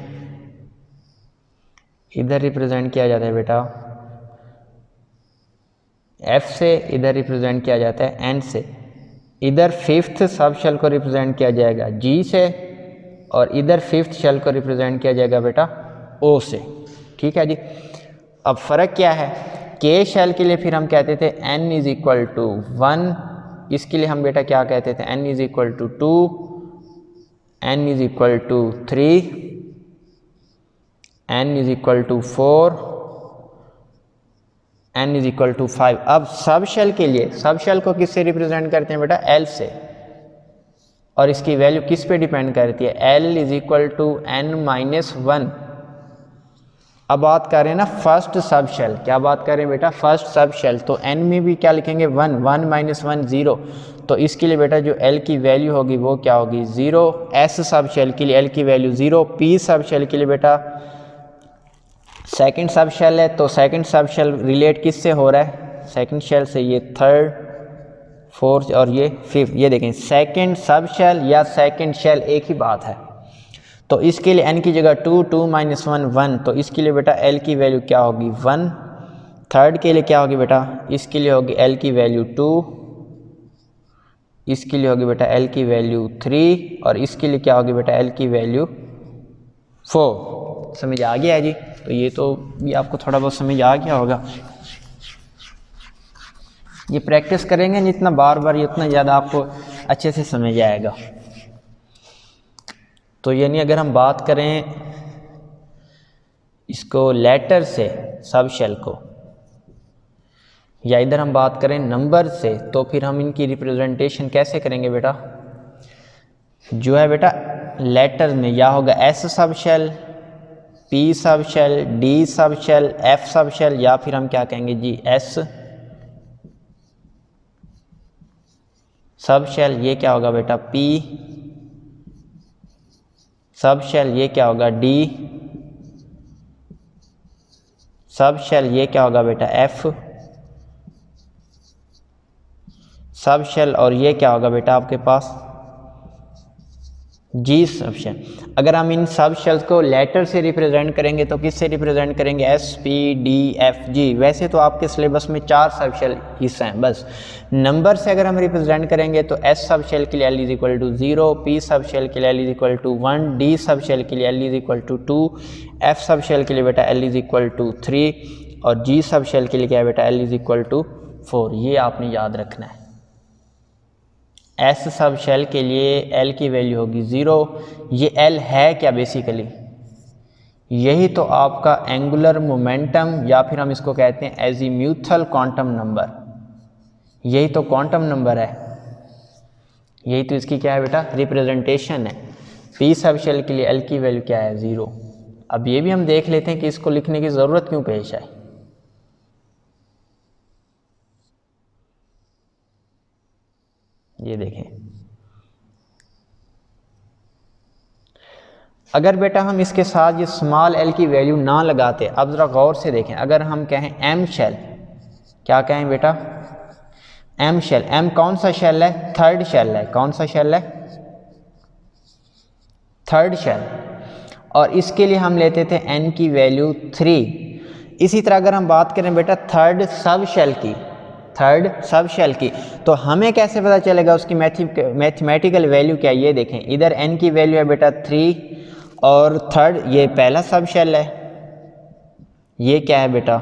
इधर रिप्रेजेंट किया जाता है बेटा एफ से, इधर रिप्रेजेंट किया जाता है एन से। इधर 5th सब शेल को रिप्रेजेंट किया जाएगा जी से, और इधर 5th शेल को रिप्रेजेंट किया जाएगा बेटा ओ से। ठीक है जी। अब फ़र्क क्या है, के शेल के लिए फिर हम कहते थे n इज इक्वल टू 1, इसके लिए हम बेटा क्या कहते थे, n is equal to 2, n is equal to 3, n is equal to 4, n is equal to 5। अब सब शेल के लिए, सब शेल को किससे रिप्रेजेंट करते हैं बेटा, l से, और इसकी वैल्यू किस पे डिपेंड करती है, l is equal to n minus 1। अब बात कर रहे हैं ना फर्स्ट सब शेल, क्या बात कर रहे हैं बेटा, फर्स्ट सब शेल, तो n में भी क्या लिखेंगे 1, 1 माइनस 1 0, तो इसके लिए बेटा जो l की वैल्यू होगी वो क्या होगी 0। s सब शेल के लिए l की वैल्यू 0। p सब शेल के लिए बेटा सेकंड सब शेल है, तो सेकंड सब शेल रिलेट किससे हो रहा है, सेकंड शेल से, ये थर्ड, फोर्थ और ये 5th। ये देखें सेकंड सब शेल या सेकंड शेल एक ही बात है। तो इसके लिए n की जगह 2, 2 माइनस 1 1, तो इसके लिए बेटा l की वैल्यू क्या होगी 1। थर्ड के लिए क्या होगी बेटा, इसके लिए होगी l की वैल्यू 2, इसके लिए होगी बेटा l की वैल्यू 3, और इसके लिए क्या होगी बेटा l की वैल्यू 4। समझ आ गया है जी। तो ये तो भी आपको थोड़ा बहुत समझ आ गया होगा। ये प्रैक्टिस करेंगे जितना बार बार, ये उतना ज़्यादा आपको अच्छे से समझ आएगा। तो यानी अगर हम बात करें इसको लेटर से सब शेल को, या इधर हम बात करें नंबर से, तो फिर हम इनकी रिप्रेजेंटेशन कैसे करेंगे बेटा, जो है बेटा लेटर में या होगा एस सब शेल, पी सब shell, D sub shell, F sub shell, या फिर हम क्या कहेंगे जी एस सब शेल। ये क्या होगा बेटा पी सब शेल, ये क्या होगा डी सब शेल, ये क्या होगा बेटा एफ सब शेल, और ये क्या होगा बेटा आपके पास जी सब शेल। अगर हम इन सब शेल्स को लेटर से रिप्रेजेंट करेंगे तो किससे रिप्रेजेंट करेंगे? S P D F G. वैसे तो आपके सिलेबस में 4 सब शेल हिस्सा हैं बस। नंबर से अगर हम रिप्रेजेंट करेंगे तो एस सब शेल के लिए L is equal to 0, P सब शेल के लिए L is equal to 1, D sub shell के लिए L is equal to 2, F sub shell के लिए बेटा एल इज इक्वल टू 3 और जी सब शेल के लिए क्या है बेटा? L is equal to 4। ये आपने याद रखना है। एस सब शेल के लिए एल की वैल्यू होगी 0। ये एल है क्या? बेसिकली यही तो आपका एंगुलर मोमेंटम या फिर हम इसको कहते हैं एजीम्यूथल क्वांटम नंबर। यही तो क्वांटम नंबर है, यही तो इसकी क्या है बेटा? रिप्रेजेंटेशन है। पी सब शेल के लिए एल की वैल्यू क्या है? 0। अब ये भी हम देख लेते हैं कि इसको लिखने की ज़रूरत क्यों पेश आई। ये देखें, अगर बेटा हम इसके साथ ये स्मॉल एल की वैल्यू ना लगाते, अब ज़रा गौर से देखें, अगर हम कहें एम शेल, क्या कहें बेटा? M shell. एम कौन सा शेल है? थर्ड शेल है। कौन सा शेल है? Third shell. और इसके लिए हम लेते थे एन की वैल्यू 3। इसी तरह अगर हम बात करें बेटा थर्ड सब शेल की, थर्ड सब शेल की, तो हमें कैसे पता चलेगा उसकी मैथमेटिकल वैल्यू क्या है? ये देखें, इधर एन की वैल्यू है बेटा 3 और थर्ड ये पहला सब शेल है, ये क्या है बेटा?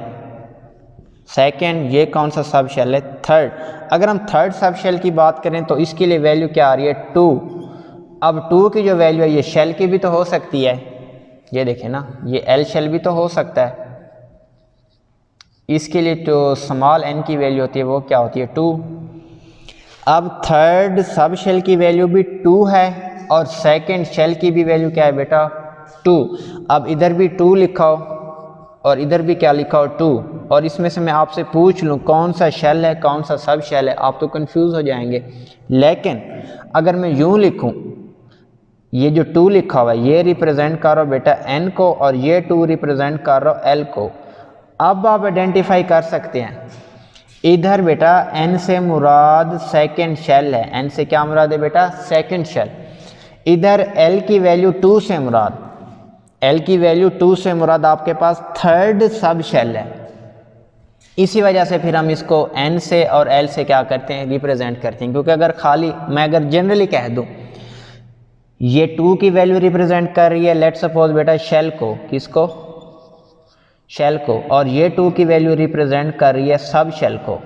सेकंड। ये कौन सा सब शेल है? थर्ड। अगर हम थर्ड सब शेल की बात करें तो इसके लिए वैल्यू क्या आ रही है? 2। अब 2 की जो वैल्यू है ये शेल की भी तो हो सकती है, ये देखें ना, ये एल शेल भी तो हो सकता है। इसके लिए तो स्मॉल एन की वैल्यू होती है, वो क्या होती है? 2। अब थर्ड सब शेल की वैल्यू भी 2 है और सेकंड शेल की भी वैल्यू क्या है बेटा? 2। अब इधर भी 2 लिखा हो और इधर भी क्या लिखा हो? 2। और इसमें से मैं आपसे पूछ लूँ कौन सा शेल है कौन सा सब शेल है, आप तो कंफ्यूज हो जाएंगे। लेकिन अगर मैं यूँ लिखूँ, ये जो 2 लिखा हुआ है ये रिप्रेजेंट कर रहा हो बेटा n को और ये 2 रिप्रेजेंट कर रहा हो l को। अब आप आइडेंटिफाई कर सकते हैं, इधर बेटा n से मुराद सेकंड शेल है। n से क्या मुराद है बेटा? Second shell. इधर l की वैल्यू 2 से मुराद, l की वैल्यू 2 से मुराद आपके पास थर्ड सब शेल है। इसी वजह से फिर हम इसको n से और l से क्या करते हैं? रिप्रेजेंट करते हैं। क्योंकि अगर खाली मैं अगर जनरली कह दूं ये 2 की वैल्यू रिप्रेजेंट कर रही है लेट्स सपोज बेटा शेल को, किसको? शेल को। और ये 2 की वैल्यू रिप्रेजेंट कर रही है सब शेल को।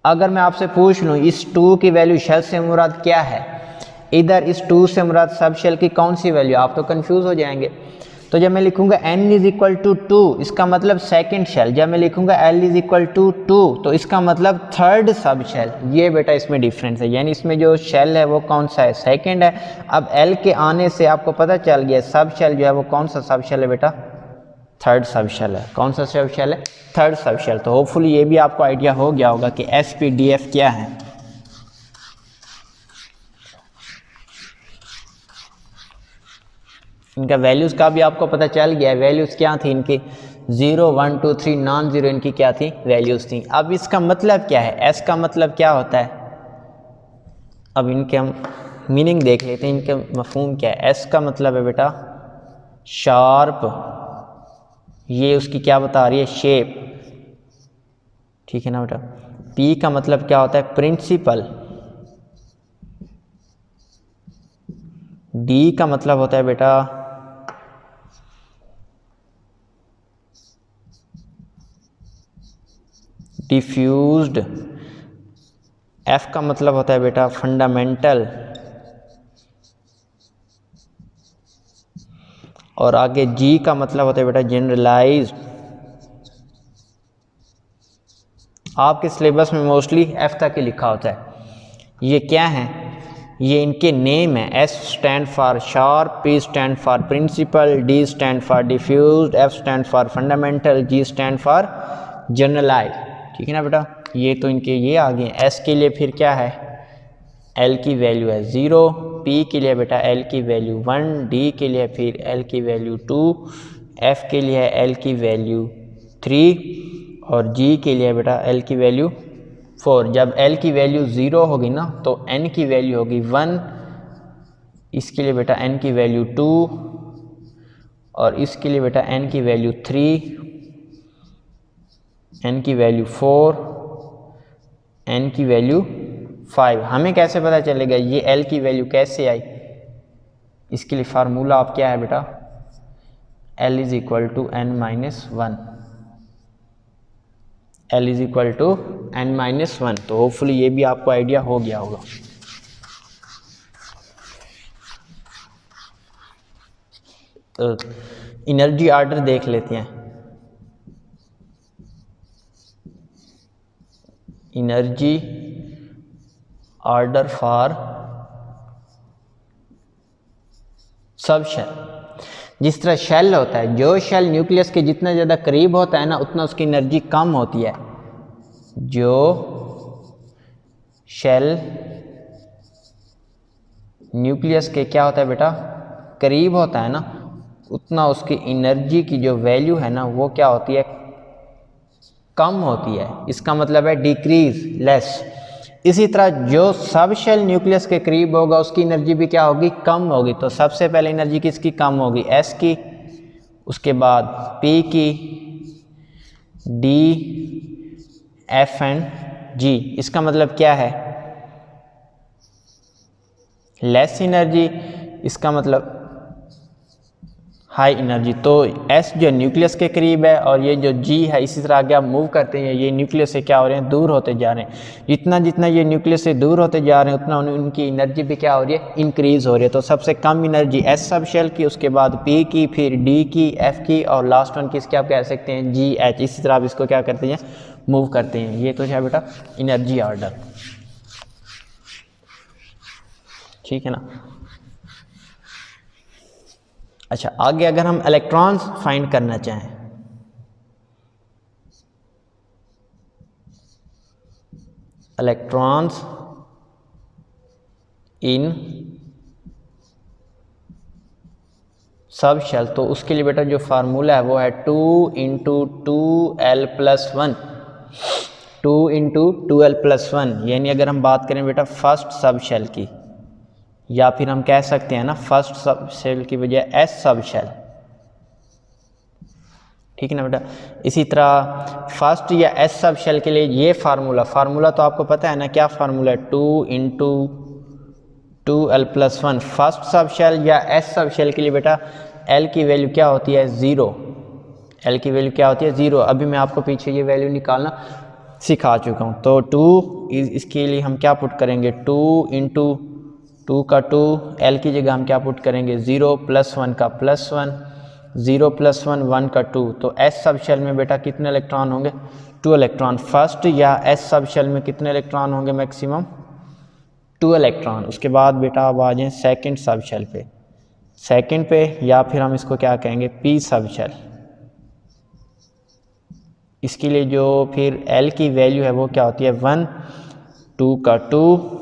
अगर मैं आपसे पूछ लूँ इस 2 की वैल्यू शेल से मुराद क्या है, इधर इस 2 से मुराद सब शेल की कौन सी वैल्यू, आप तो कंफ्यूज हो जाएंगे। तो जब मैं लिखूंगा n इज इक्वल टू 2 इसका मतलब सेकंड शेल, जब मैं लिखूंगा l इज इक्वल टू 2 तो इसका मतलब थर्ड सब शेल। ये बेटा इसमें डिफरेंस है, यानी इसमें जो शेल है वो कौन सा है? सेकंड है। अब l के आने से आपको पता चल गया सब शेल जो है वो कौन सा सब शेल है बेटा? थर्ड सब शेल है। कौन सा सब शेल है? थर्ड सब शेल। तो होपफुली ये भी आपको आइडिया हो गया होगा कि SPDF क्या है। इनका वैल्यूज़ का भी आपको पता चल गया है। वैल्यूज़ क्या थी इनकी? 0 1 2 3 नॉन ज़ीरो इनकी क्या थी? वैल्यूज़ थी। अब इसका मतलब क्या है? एस का मतलब क्या होता है? अब इनके हम मीनिंग देख लेते हैं, इनके मफहूम क्या है। एस का मतलब है बेटा शार्प, ये उसकी क्या बता रही है? शेप, ठीक है ना बेटा। पी का मतलब क्या होता है? प्रिंसिपल। डी का मतलब होता है बेटा डिफ्यूज्ड। एफ का मतलब होता है बेटा फंडामेंटल। और आगे जी का मतलब होता है बेटा जनरलाइज्ड। आपके सिलेबस में मोस्टली एफ तक ही लिखा होता है। ये क्या है? ये इनके नेम है। S stand for sharp, P stand for principal, D stand for diffused, F stand for fundamental, G stand for generalised, ठीक है ना बेटा। ये तो इनके ये आ गए। एस के लिए फिर क्या है? एल की वैल्यू है 0, पी के लिए बेटा एल की वैल्यू 1, डी के लिए फिर एल की वैल्यू 2, एफ के लिए एल की वैल्यू 3 और जी के लिए बेटा एल की वैल्यू 4। जब एल की वैल्यू 0 होगी ना तो एन की वैल्यू होगी 1 इसके लिए बेटा n की वैल्यू 2 और इसके लिए बेटा n की वैल्यू 3, n की वैल्यू 4, n की वैल्यू 5। हमें कैसे पता चलेगा ये l की वैल्यू कैसे आई? इसके लिए फार्मूला आप क्या है बेटा, l is equal to n minus 1, l is equal to n minus 1। तो होपफुली ये भी आपको आइडिया हो गया होगा। तो एनर्जी ऑर्डर देख लेते हैं। Energy order for sub shell. जिस तरह शेल होता है, जो शेल न्यूक्लियस के जितना ज़्यादा करीब होता है ना उतना उसकी एनर्जी कम होती है। जो शेल न्यूक्लियस के क्या होता है बेटा, करीब होता है ना, उतना उसकी एनर्जी की जो वैल्यू है ना वो क्या होती है, कम होती है। इसका मतलब है डिक्रीज, लेस। इसी तरह जो सब शेल न्यूक्लियस के करीब होगा उसकी एनर्जी भी क्या होगी, कम होगी। तो सबसे पहले एनर्जी किसकी कम होगी, S की, उसके बाद P की, D, F एंड G। इसका मतलब क्या है, लेस एनर्जी, इसका मतलब हाई एनर्जी। तो S जो न्यूक्लियस के करीब है और ये जो G है इसी तरह आगे आप मूव करते हैं, ये न्यूक्लियस से क्या हो रहे हैं, दूर होते जा रहे हैं। जितना जितना ये न्यूक्लियस से दूर होते जा रहे हैं उतना उनकी एनर्जी भी क्या हो रही है, इंक्रीज हो रही है। तो सबसे कम एनर्जी S सब शेल की, उसके बाद P की, फिर D की, F की और लास्ट वन किसकी आप कह सकते हैं, GH। इसी तरह आप इसको क्या करते हैं, मूव करते हैं। ये तो है बेटा एनर्जी ऑर्डर, ठीक है ना। अच्छा, आगे अगर हम इलेक्ट्रॉन्स फाइंड करना चाहें, इलेक्ट्रॉन्स इन सब शेल, तो उसके लिए बेटा जो फार्मूला है वो है 2 इंटू 2l+1, 2 इंटू 2l+1। यानी अगर हम बात करें बेटा फर्स्ट सब शेल की, या फिर हम कह सकते हैं ना फर्स्ट सब शेल की बजाय S सब शेल, ठीक है ना बेटा। इसी तरह फर्स्ट या S सब शेल के लिए ये फार्मूला तो आपको पता है ना, क्या फार्मूला है, 2 into 2l+1। First sub shell या S सब शेल के लिए बेटा L की वैल्यू क्या होती है, 0। L की वैल्यू क्या होती है, 0। अभी मैं आपको पीछे ये वैल्यू निकालना सिखा चुका हूँ। तो 2 इसके लिए हम क्या पुट करेंगे, 2 इंटू 2 का 2, L की जगह हम क्या पुट करेंगे, 0 + 1 का +1, 0 + 1 1 का 2। तो S सब शेल में बेटा कितने इलेक्ट्रॉन होंगे, 2 इलेक्ट्रॉन। फर्स्ट या S सब शेल में कितने इलेक्ट्रॉन होंगे, मैक्सिमम 2 इलेक्ट्रॉन। उसके बाद बेटा अब आ जाएँ सेकेंड सब शेल पे, सेकेंड पे, या फिर हम इसको क्या कहेंगे, P सब शेल। इसके लिए जो फिर L की वैल्यू है वो क्या होती है, 1, 2 का 2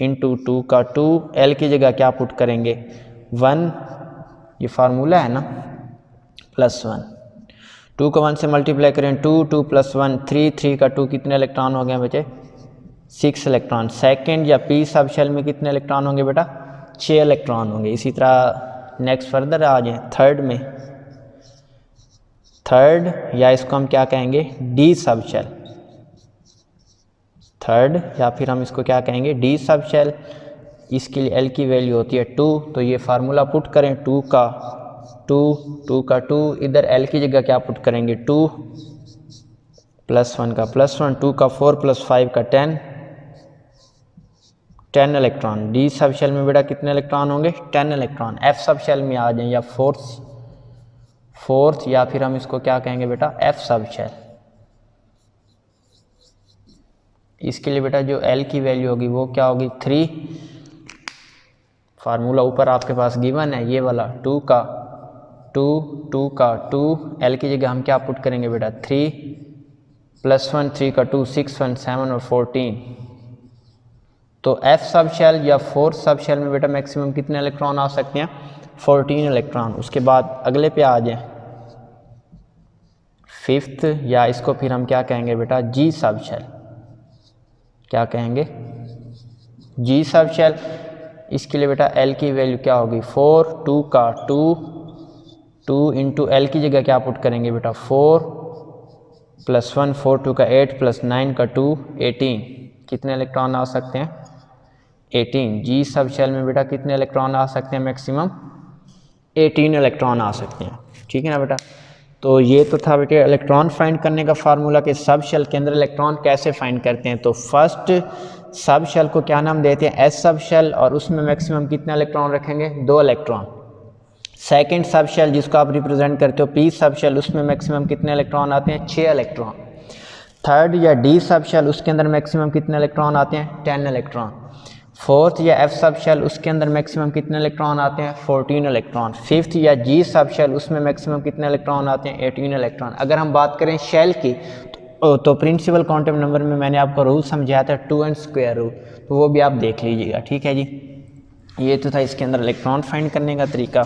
इंटू 2 का 2, L की जगह क्या पुट करेंगे, 1, ये फार्मूला है ना, +1। 2 को 1 से मल्टीप्लाई करें, 2, 2 + 1 3, 3 का 2, कितने इलेक्ट्रॉन हो गए बचे, 6 इलेक्ट्रॉन। सेकेंड या P सब शेल में कितने इलेक्ट्रॉन होंगे बेटा, 6 इलेक्ट्रॉन होंगे। इसी तरह नेक्स्ट फर्दर आ जाए थर्ड में, थर्ड या इसको हम क्या कहेंगे, D सब शेल, थर्ड या फिर हम इसको क्या कहेंगे, D सब शेल। इसके लिए L की वैल्यू होती है 2। तो ये फार्मूला पुट करें, 2 का 2, 2 का 2, इधर L की जगह क्या पुट करेंगे, 2 + 1 का +1, 2 का 4 + 5 का 10, 10 इलेक्ट्रॉन। D सब शेल में बेटा कितने इलेक्ट्रॉन होंगे, 10 इलेक्ट्रॉन। F सब शेल में आ जाएं, या फोर्थ या फिर हम इसको क्या कहेंगे बेटा, F सब शेल। इसके लिए बेटा जो L की वैल्यू होगी वो क्या होगी, 3। फार्मूला ऊपर आपके पास गिवन है ये वाला, 2 का 2, 2 का 2, L की जगह हम क्या पुट करेंगे बेटा, 3 + 1, 3 का 2, 6, 1, 7 और 14। तो F सब शेल या फोर्थ सब शेल में बेटा मैक्सिमम कितने इलेक्ट्रॉन आ सकते हैं, 14 इलेक्ट्रॉन। उसके बाद अगले पे आ जाए फिफ्थ, या इसको फिर हम क्या कहेंगे बेटा, G सब शेल। क्या कहेंगे, G सब शेल। इसके लिए बेटा L की वैल्यू क्या होगी 4, 2 का 2 इंटू L की जगह क्या पुट करेंगे बेटा 4 + 1, 4 2 का 8 + 9 का 2, 18। कितने इलेक्ट्रॉन आ सकते हैं 18। जी सब शेल में बेटा कितने इलेक्ट्रॉन आ सकते हैं मैक्सिमम 18 इलेक्ट्रॉन आ सकते हैं। ठीक है ना बेटा। तो ये तो था बेटे इलेक्ट्रॉन फाइंड करने का फार्मूला कि सब शेल के अंदर इलेक्ट्रॉन कैसे फाइंड करते हैं। तो फर्स्ट सब शेल को क्या नाम देते हैं एस सब शेल, और उसमें मैक्सिमम कितने इलेक्ट्रॉन रखेंगे 2 इलेक्ट्रॉन। सेकंड सब शेल जिसको आप रिप्रेजेंट करते हो पी सब शेल, उसमें मैक्सिमम कितने इलेक्ट्रॉन आते हैं 6 इलेक्ट्रॉन। थर्ड या डी सब शेल उसके अंदर मैक्सिमम कितने इलेक्ट्रॉन आते हैं 10 इलेक्ट्रॉन। फोर्थ या एफ सब शेल उसके अंदर मैक्सिमम कितने इलेक्ट्रॉन आते हैं 14 इलेक्ट्रॉन। फिफ्थ या जी सब शेल उसमें मैक्सिमम कितने इलेक्ट्रॉन आते हैं 18 इलेक्ट्रॉन। अगर हम बात करें शेल की तो प्रिंसिपल क्वांटम नंबर में मैंने आपको रूल समझाया था 2n² रूल, तो वो भी आप देख लीजिएगा। ठीक है जी। ये तो था इसके अंदर इलेक्ट्रॉन फाइंड करने का तरीका।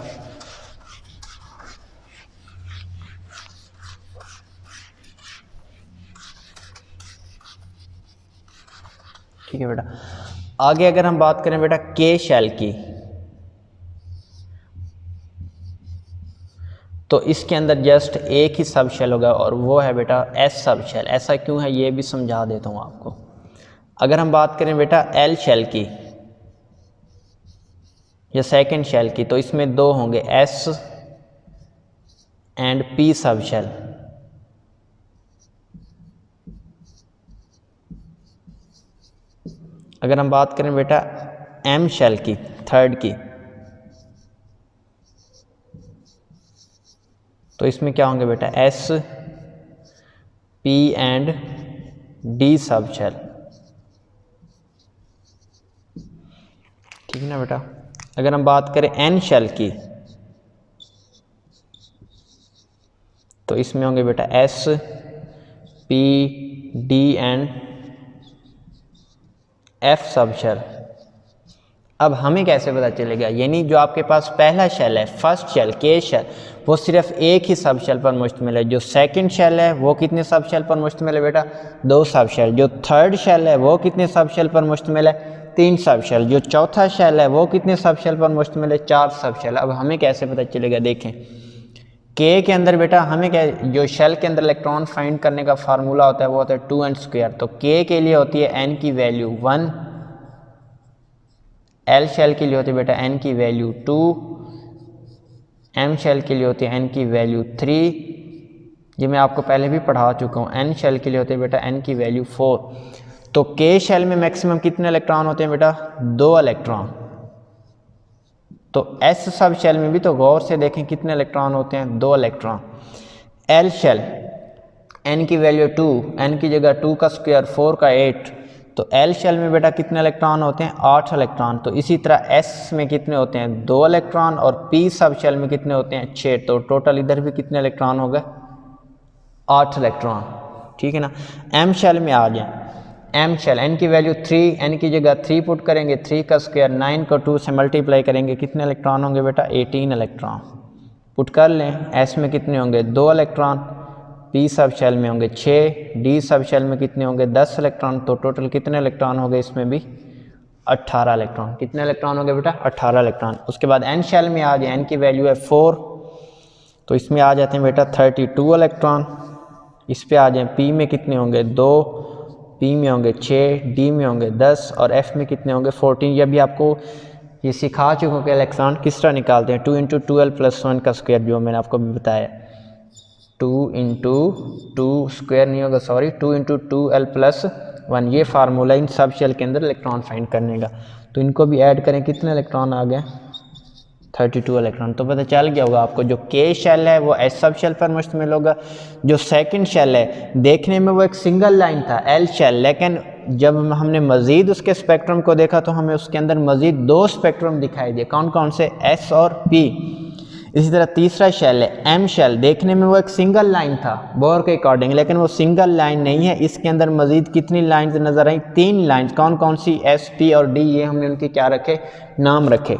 ठीक है बेटा। आगे अगर हम बात करें बेटा के शेल की, तो इसके अंदर जस्ट एक ही सब शेल होगा और वो है बेटा एस सब शेल। ऐसा क्यों है ये भी समझा देता हूँ आपको। अगर हम बात करें बेटा एल शेल की या सेकंड शेल की, तो इसमें 2 होंगे एस एंड पी सब शेल। अगर हम बात करें बेटा एम शेल की थर्ड की, तो इसमें क्या होंगे बेटा S P and D sub shell. ठीक है ना बेटा। अगर हम बात करें एन शेल की, तो इसमें होंगे बेटा S P D and F sub shell. अब हमें कैसे पता चलेगा, यानी जो आपके पास पहला शेल है फर्स्ट शेल के शेल, वो सिर्फ एक ही सब शेल पर मुश्तमिल है। जो सेकंड शेल है वो कितने सब शेल पर मुश्तमिल है बेटा 2 सब शेल। जो थर्ड शेल है वो कितने सब शेल पर मुश्तमिल है 3 सब शेल। जो चौथा शेल है वो कितने सब शेल पर मुश्तमिल है 4 सब शेल। अब हमें कैसे पता चलेगा, देखें के अंदर बेटा हमें क्या, जो शेल के अंदर इलेक्ट्रॉन फाइंड करने का फार्मूला होता है वो होता है 2n²। तो के लिए होती है n की वैल्यू 1, एल शेल के लिए होती है बेटा n की वैल्यू 2, एम शेल के लिए होती है n की वैल्यू 3, ये मैं आपको पहले भी पढ़ा चुका हूँ। एन शेल के लिए होती है बेटा n की वैल्यू 4। तो के शेल में मैक्सिमम कितने इलेक्ट्रॉन होते हैं बेटा 2 इलेक्ट्रॉन। तो एस सब शेल में भी तो गौर से देखें कितने इलेक्ट्रॉन होते हैं 2 इलेक्ट्रॉन। एल शेल n की वैल्यू 2, n की जगह 2 का स्क्वायर 4 का 8, तो एल शेल में बेटा कितने इलेक्ट्रॉन होते हैं 8 इलेक्ट्रॉन। तो इसी तरह एस में कितने होते हैं 2 इलेक्ट्रॉन और पी सब शेल में कितने होते हैं 6। तो टोटल इधर भी कितने इलेक्ट्रॉन हो गए 8 इलेक्ट्रॉन। ठीक है ना। एम शेल में आ जाए, एम शेल n की वैल्यू 3, n की जगह 3 पुट करेंगे, 3 का स्क्वायर 9 को 2 से मल्टीप्लाई करेंगे, कितने इलेक्ट्रॉन होंगे बेटा 18 इलेक्ट्रॉन। पुट कर लें, एस में कितने होंगे 2 इलेक्ट्रॉन, पी सब शेल में होंगे 6, डी सब शेल में कितने होंगे 10 इलेक्ट्रॉन। तो टोटल कितने इलेक्ट्रॉन हो गए इसमें भी 18 इलेक्ट्रॉन। कितने इलेक्ट्रॉन हो गए बेटा 18 इलेक्ट्रॉन। उसके बाद एन शेल में आ जाए, एन की वैल्यू है 4, तो इसमें आ जाते हैं बेटा 32 इलेक्ट्रॉन। इस पे आ जाएं, पी में कितने होंगे 2, पी में होंगे 6, डी में होंगे 10 और एफ में कितने होंगे 14। ये भी आपको ये सिखा चुका हूँ कि इलेक्ट्रॉन किस तरह निकालते हैं। 2 × 12 + 1 का स्क्वायर, जो मैंने आपको भी बताया। 2 × 2 स्क्वायर नहीं होगा, सॉरी 2 × 2l + 1, ये फार्मूला इन सब शेल के अंदर इलेक्ट्रॉन फाइंड करने का। तो इनको भी ऐड करें, कितने इलेक्ट्रॉन आ गए 32 इलेक्ट्रॉन। तो पता चल गया होगा आपको, जो के शेल है वो एस सब शेल पर मुश्तमिल होगा। जो सेकंड शेल है देखने में वो एक सिंगल लाइन था एल शेल, लेकिन जब हमने मज़ीद उसके स्पेक्ट्रम को देखा तो हमें उसके अंदर मज़ीद 2 स्पेक्ट्रम दिखाई दिए। कौन कौन से, एस और पी। इसी तरह तीसरा शेल है एम शेल, देखने में वो एक सिंगल लाइन था बोर के अकॉर्डिंग, लेकिन वो सिंगल लाइन नहीं है। इसके अंदर मज़ीद कितनी लाइन्स नज़र आई 3 लाइन्स। कौन कौन सी, एस पी और डी, ये हमने उनके क्या रखे नाम रखे।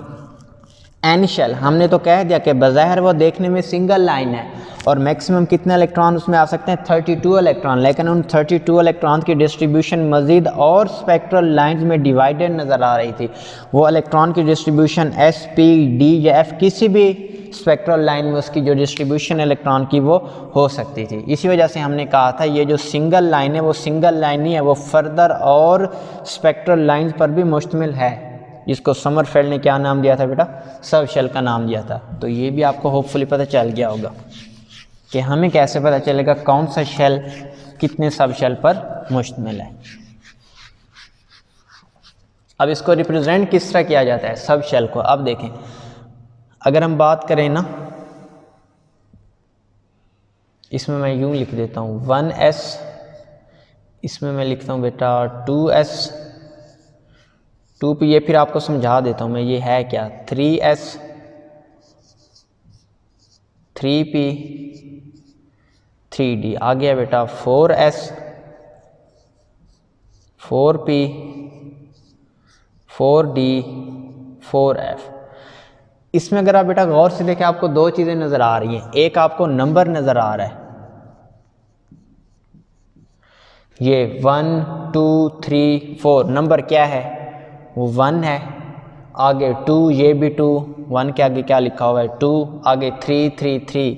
एन शेल, हमने तो कह दिया कि बज़ाहिर वो देखने में सिंगल लाइन है और मैक्सिमम कितने इलेक्ट्रॉन उसमें आ सकते हैं 32 इलेक्ट्रॉन, लेकिन उन 32 इलेक्ट्रॉन की डिस्ट्रीब्यूशन मज़ीद और स्पेक्ट्रल लाइंस में डिवाइडेड नज़र आ रही थी। वो इलेक्ट्रॉन की डिस्ट्रीब्यूशन एस, पी, डी या एफ किसी भी स्पेक्ट्रल लाइन में उसकी जो डिस्ट्रीब्यूशन इलेक्ट्रॉन की वो हो सकती थी। इसी वजह से हमने कहा था ये जो सिंगल लाइन है वो सिंगल लाइन नहीं है, वो फर्दर और स्पेक्ट्रल लाइंस पर भी मुश्तमिल है, जिसको समरफेल्ड ने क्या नाम दिया था बेटा, सब शेल का नाम दिया था। तो ये भी आपको होपफुली पता चल गया होगा कि हमें कैसे पता चलेगा कौन सा शेल कितने सब शेल पर मुश्तमिल है। अब इसको रिप्रेजेंट किस तरह किया जाता है सब शेल को। अब देखें, अगर हम बात करें ना, इसमें मैं यूं लिख देता हूँ 1s, इसमें मैं लिखता हूँ बेटा 2s, 2p, ये फिर आपको समझा देता हूँ मैं ये है क्या, 3s, 3p, 3d, आ गया बेटा 4s, 4p, 4d, 4f। इसमें अगर आप बेटा गौर से देखें आपको दो चीज़ें नज़र आ रही हैं, एक आपको नंबर नज़र आ रहा है, ये 1 2 3 4 नंबर क्या है वो 1 है, आगे 2, ये भी 2, 1 के आगे क्या लिखा हुआ है 2, आगे 3 3 3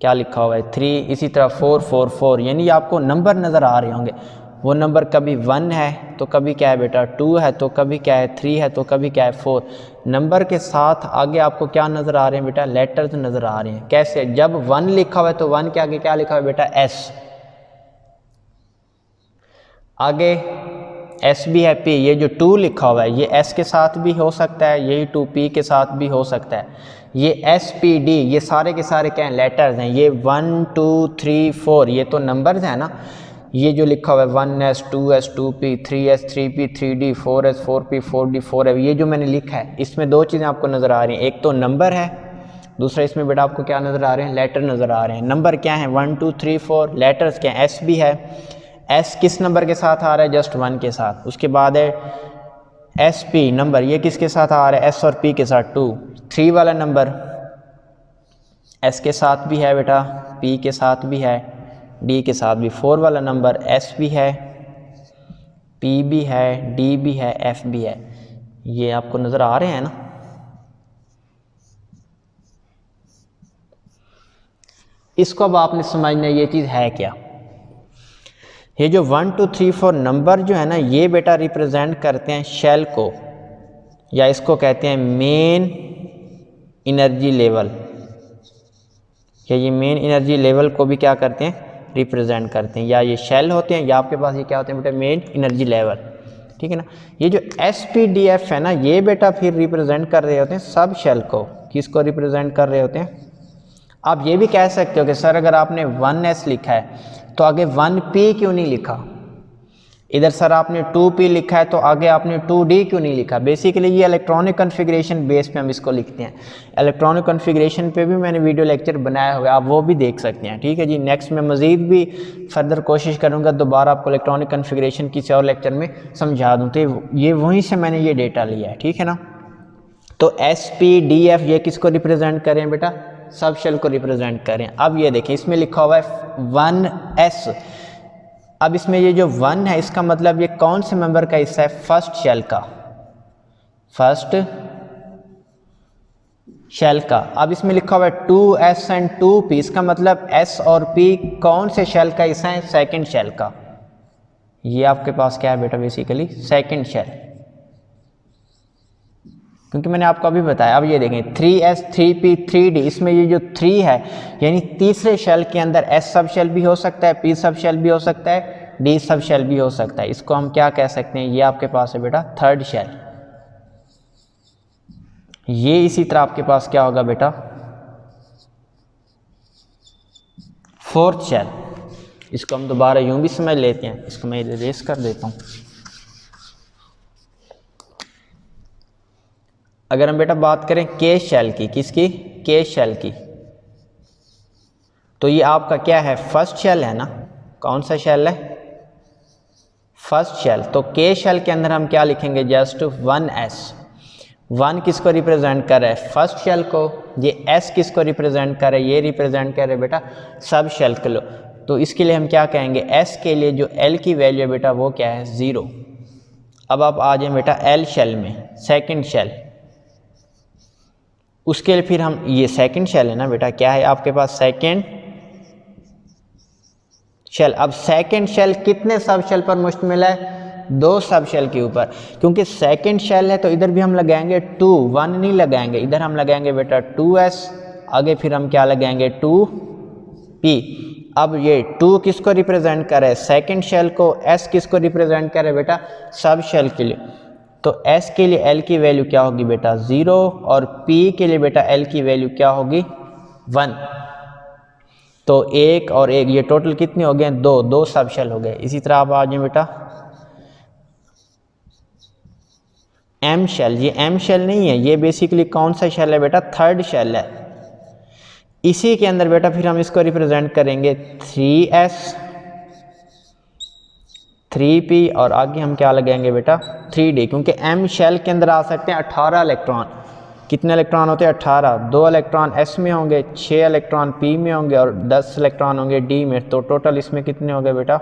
क्या लिखा हुआ है 3, इसी तरह 4 4 4, यानी आपको नंबर नज़र आ रहे होंगे। वो नंबर कभी 1 है तो कभी क्या है बेटा 2 है, तो कभी क्या है 3 है, तो कभी क्या है 4। नंबर के साथ आगे आपको क्या नज़र आ रहे हैं बेटा, लेटर्स नज़र आ रहे हैं। कैसे, जब 1 लिखा हुआ है तो 1 के आगे क्या लिखा हुआ है बेटा S, आगे S भी है, P, ये जो 2 लिखा हुआ है ये S के साथ भी हो सकता है, यही 2P के साथ भी हो सकता है। ये S, P, D ये सारे के सारे क्या हैं, लेटर्स हैं। ये 1 2 3 4 ये तो नंबर्स हैं ना, ये जो लिखा हुआ है 1s 2s 2p 3s 3p 3d 4s 4p 4d 4f, ये जो मैंने लिखा है इसमें दो चीज़ें आपको नज़र आ रही हैं, एक तो नंबर है, दूसरा इसमें बेटा आपको क्या नज़र आ रहे हैं, लेटर नज़र आ रहे हैं। नंबर क्या है 1 2 3 4, लेटर्स क्या है, S भी है, S किस नंबर के साथ आ रहा है, जस्ट 1 के साथ। उसके बाद है SP नंबर, ये किसके साथ आ रहा है, S और P के साथ 2। 3 वाला नंबर S के साथ भी है बेटा, P के साथ भी है, D के साथ भी। 4 वाला नंबर S भी है, P भी है, D भी है, F भी है। ये आपको नज़र आ रहे हैं ना। इसको अब आपने समझना ये चीज़ है क्या। ये जो 1 2 3 4 नंबर जो है ना, ये बेटा रिप्रेजेंट करते हैं शेल को, या इसको कहते हैं मेन एनर्जी लेवल, या ये मेन एनर्जी लेवल को भी क्या करते हैं, रिप्रेजेंट करते हैं। या ये शेल होते हैं या आपके पास ये क्या होते हैं बेटा, मेन एनर्जी लेवल, ठीक है ना। ये जो SPDF है ना, ये बेटा फिर रिप्रेजेंट कर रहे होते हैं सब शेल को। किसको रिप्रेजेंट कर रहे होते हैं, आप ये भी कह सकते हो कि सर अगर आपने 1s लिखा है तो आगे 1p क्यों नहीं लिखा, इधर सर आपने 2p लिखा है तो आगे आपने 2d क्यों नहीं लिखा। बेसिकली ये इलेक्ट्रॉनिक कॉन्फ़िगरेशन बेस पे हम इसको लिखते हैं। इलेक्ट्रॉनिक कॉन्फ़िगरेशन पे भी मैंने वीडियो लेक्चर बनाया हुआ है, आप वो भी देख सकते हैं, ठीक है जी। नेक्स्ट में मज़ीद भी फर्दर कोशिश करूँगा दोबारा आपको इलेक्ट्रॉनिक कॉन्फ़िगरेशन किसी और लेक्चर में समझा दूँ। तो ये वहीं से मैंने ये डेटा लिया है, ठीक है ना। तो SPDF ये किसको रिप्रेजेंट करें बेटा, सब शेल को रिप्रेजेंट करें। अब ये देखें इसमें लिखा हुआ है 1s, अब इसमें ये जो 1 है इसका मतलब ये कौन से मेंबर का हिस्सा है, फर्स्ट शेल का, फर्स्ट शेल का। अब इसमें लिखा हुआ है 2s एंड 2p, इसका मतलब s और p कौन से शेल का हिस्सा है, सेकंड शेल का। ये आपके पास क्या है बेटा, बेसिकली सेकंड शेल, क्योंकि मैंने आपको अभी बताया। अब ये देखें 3s 3p 3d, इसमें ये जो 3 है यानी तीसरे शेल के अंदर s सब शेल भी हो सकता है, p सब शेल भी हो सकता है, d सब शेल भी हो सकता है। इसको हम क्या कह सकते हैं, ये आपके पास है बेटा थर्ड शेल। ये इसी तरह आपके पास क्या होगा बेटा, फोर्थ शेल। इसको हम दोबारा यूं भी समझ लेते हैं, इसको मैं इरेज कर देता हूँ। अगर हम बेटा बात करें के शेल की, किसकी, के शेल की, तो ये आपका क्या है, फर्स्ट शेल है ना। कौन सा शेल है, फर्स्ट शेल। तो के शेल के अंदर हम क्या लिखेंगे, जस्ट 1s। 1 किसको रिप्रेजेंट कर रहा है, फर्स्ट शेल को। ये S किसको रिप्रेजेंट कर रहा है, ये रिप्रेजेंट कर रहा है बेटा सब शेल को। तो इसके लिए हम क्या कहेंगे, S के लिए जो L की वैल्यू है बेटा वो क्या है, 0। अब आप आ जाए बेटा L शेल में, सेकंड शेल। उसके लिए फिर हम, ये सेकंड शेल है ना बेटा, क्या है आपके पास, सेकंड शेल। अब सेकंड शेल कितने सब शेल पर मुश्तमिल है, 2 सब शेल के ऊपर। क्योंकि सेकंड शेल है तो इधर भी हम लगाएंगे 2, 1 नहीं लगाएंगे, इधर हम लगाएंगे बेटा 2S, आगे फिर हम क्या लगाएंगे 2P। अब ये 2 किसको रिप्रेजेंट कर रहा है, सेकंड शेल को, S किसको रिप्रेजेंट कर रहा है बेटा, सब शेल के लिए। तो S के लिए L की वैल्यू क्या होगी बेटा 0, और P के लिए बेटा L की वैल्यू क्या होगी 1। तो 1 और 1 ये टोटल कितने हो गए, 2 सब शेल हो गए। इसी तरह आप आ जाए बेटा M शेल। ये M शेल नहीं है, ये बेसिकली कौन सा शेल है बेटा, थर्ड शेल है। इसी के अंदर बेटा फिर हम इसको रिप्रेजेंट करेंगे 3S 3P और आगे हम क्या लगाएंगे बेटा 3D, क्योंकि M शेल के अंदर आ सकते हैं 18 इलेक्ट्रॉन। कितने इलेक्ट्रॉन होते हैं, 18। 2 इलेक्ट्रॉन S में होंगे, 6 इलेक्ट्रॉन P में होंगे और 10 इलेक्ट्रॉन होंगे D में। तो टोटल इसमें कितने हो गए बेटा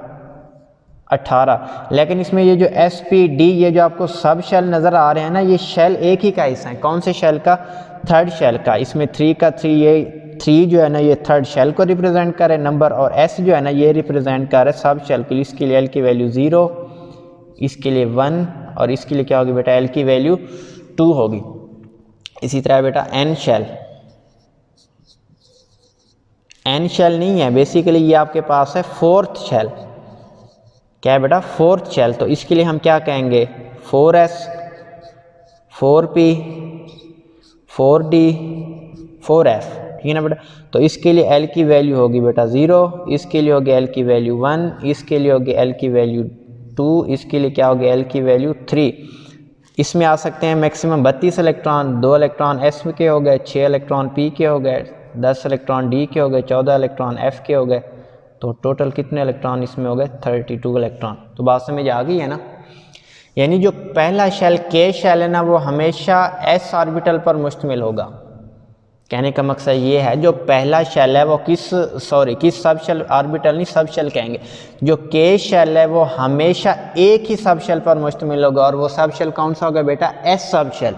18। लेकिन इसमें ये जो SP, D ये जो आपको सब शेल नज़र आ रहे हैं ना, ये शेल एक ही का हिस्सा है। कौन से शेल का, थर्ड शेल का। इसमें 3 का 3, ये 3 जो है ना ये थर्ड शेल को रिप्रेजेंट कर रहे नंबर, और S जो है ना ये रिप्रेजेंट कर रहा है सब शेल के लिए। इसके लिए L की वैल्यू 0, इसके लिए 1 और इसके लिए क्या होगी बेटा L की वैल्यू 2 होगी। इसी तरह बेटा N शेल। N शेल नहीं है, बेसिकली ये आपके पास है फोर्थ शेल। क्या है बेटा, फोर्थ शेल। तो इसके लिए हम क्या कहेंगे 4S 4P 4D 4F, ठीक है ना बेटा। तो इसके लिए L की वैल्यू होगी बेटा 0, इसके लिए होगी L की वैल्यू 1, इसके लिए होगी L की वैल्यू 2, इसके लिए क्या होगी L की वैल्यू 3। इसमें आ सकते हैं मैक्सिमम 32 इलेक्ट्रॉन। 2 इलेक्ट्रॉन S के हो गए, 6 इलेक्ट्रॉन P के हो गए, 10 इलेक्ट्रॉन D के हो गए, 14 इलेक्ट्रॉन F के हो गए। तो टोटल कितने इलेक्ट्रॉन इसमें हो गए 32 इलेक्ट्रॉन। तो बात समझ आ गई है ना। यानी जो पहला शेल K शेल है ना वो हमेशा S ऑर्बिटल पर मुश्तमिल होगा। कहने का मकसद ये है जो पहला शेल है वो किस सब शेल, ऑर्बिटल नहीं सब शेल कहेंगे। जो K शेल है वो हमेशा एक ही सब शेल पर मुश्तमिल होगा, और वो सब शेल कौन सा होगा बेटा S सब शेल।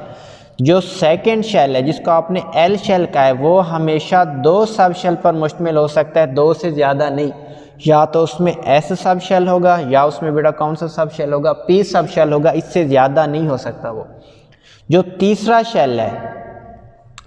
जो सेकंड शेल है जिसको आपने L शेल का है वो हमेशा 2 सब शेल पर मुश्तमिल हो सकता है, 2 से ज़्यादा नहीं। या तो उसमें S सब शेल होगा या उसमें बेटा कौन सा सब शेल होगा, P सब शेल होगा, इससे ज़्यादा नहीं हो सकता वो। जो तीसरा शेल है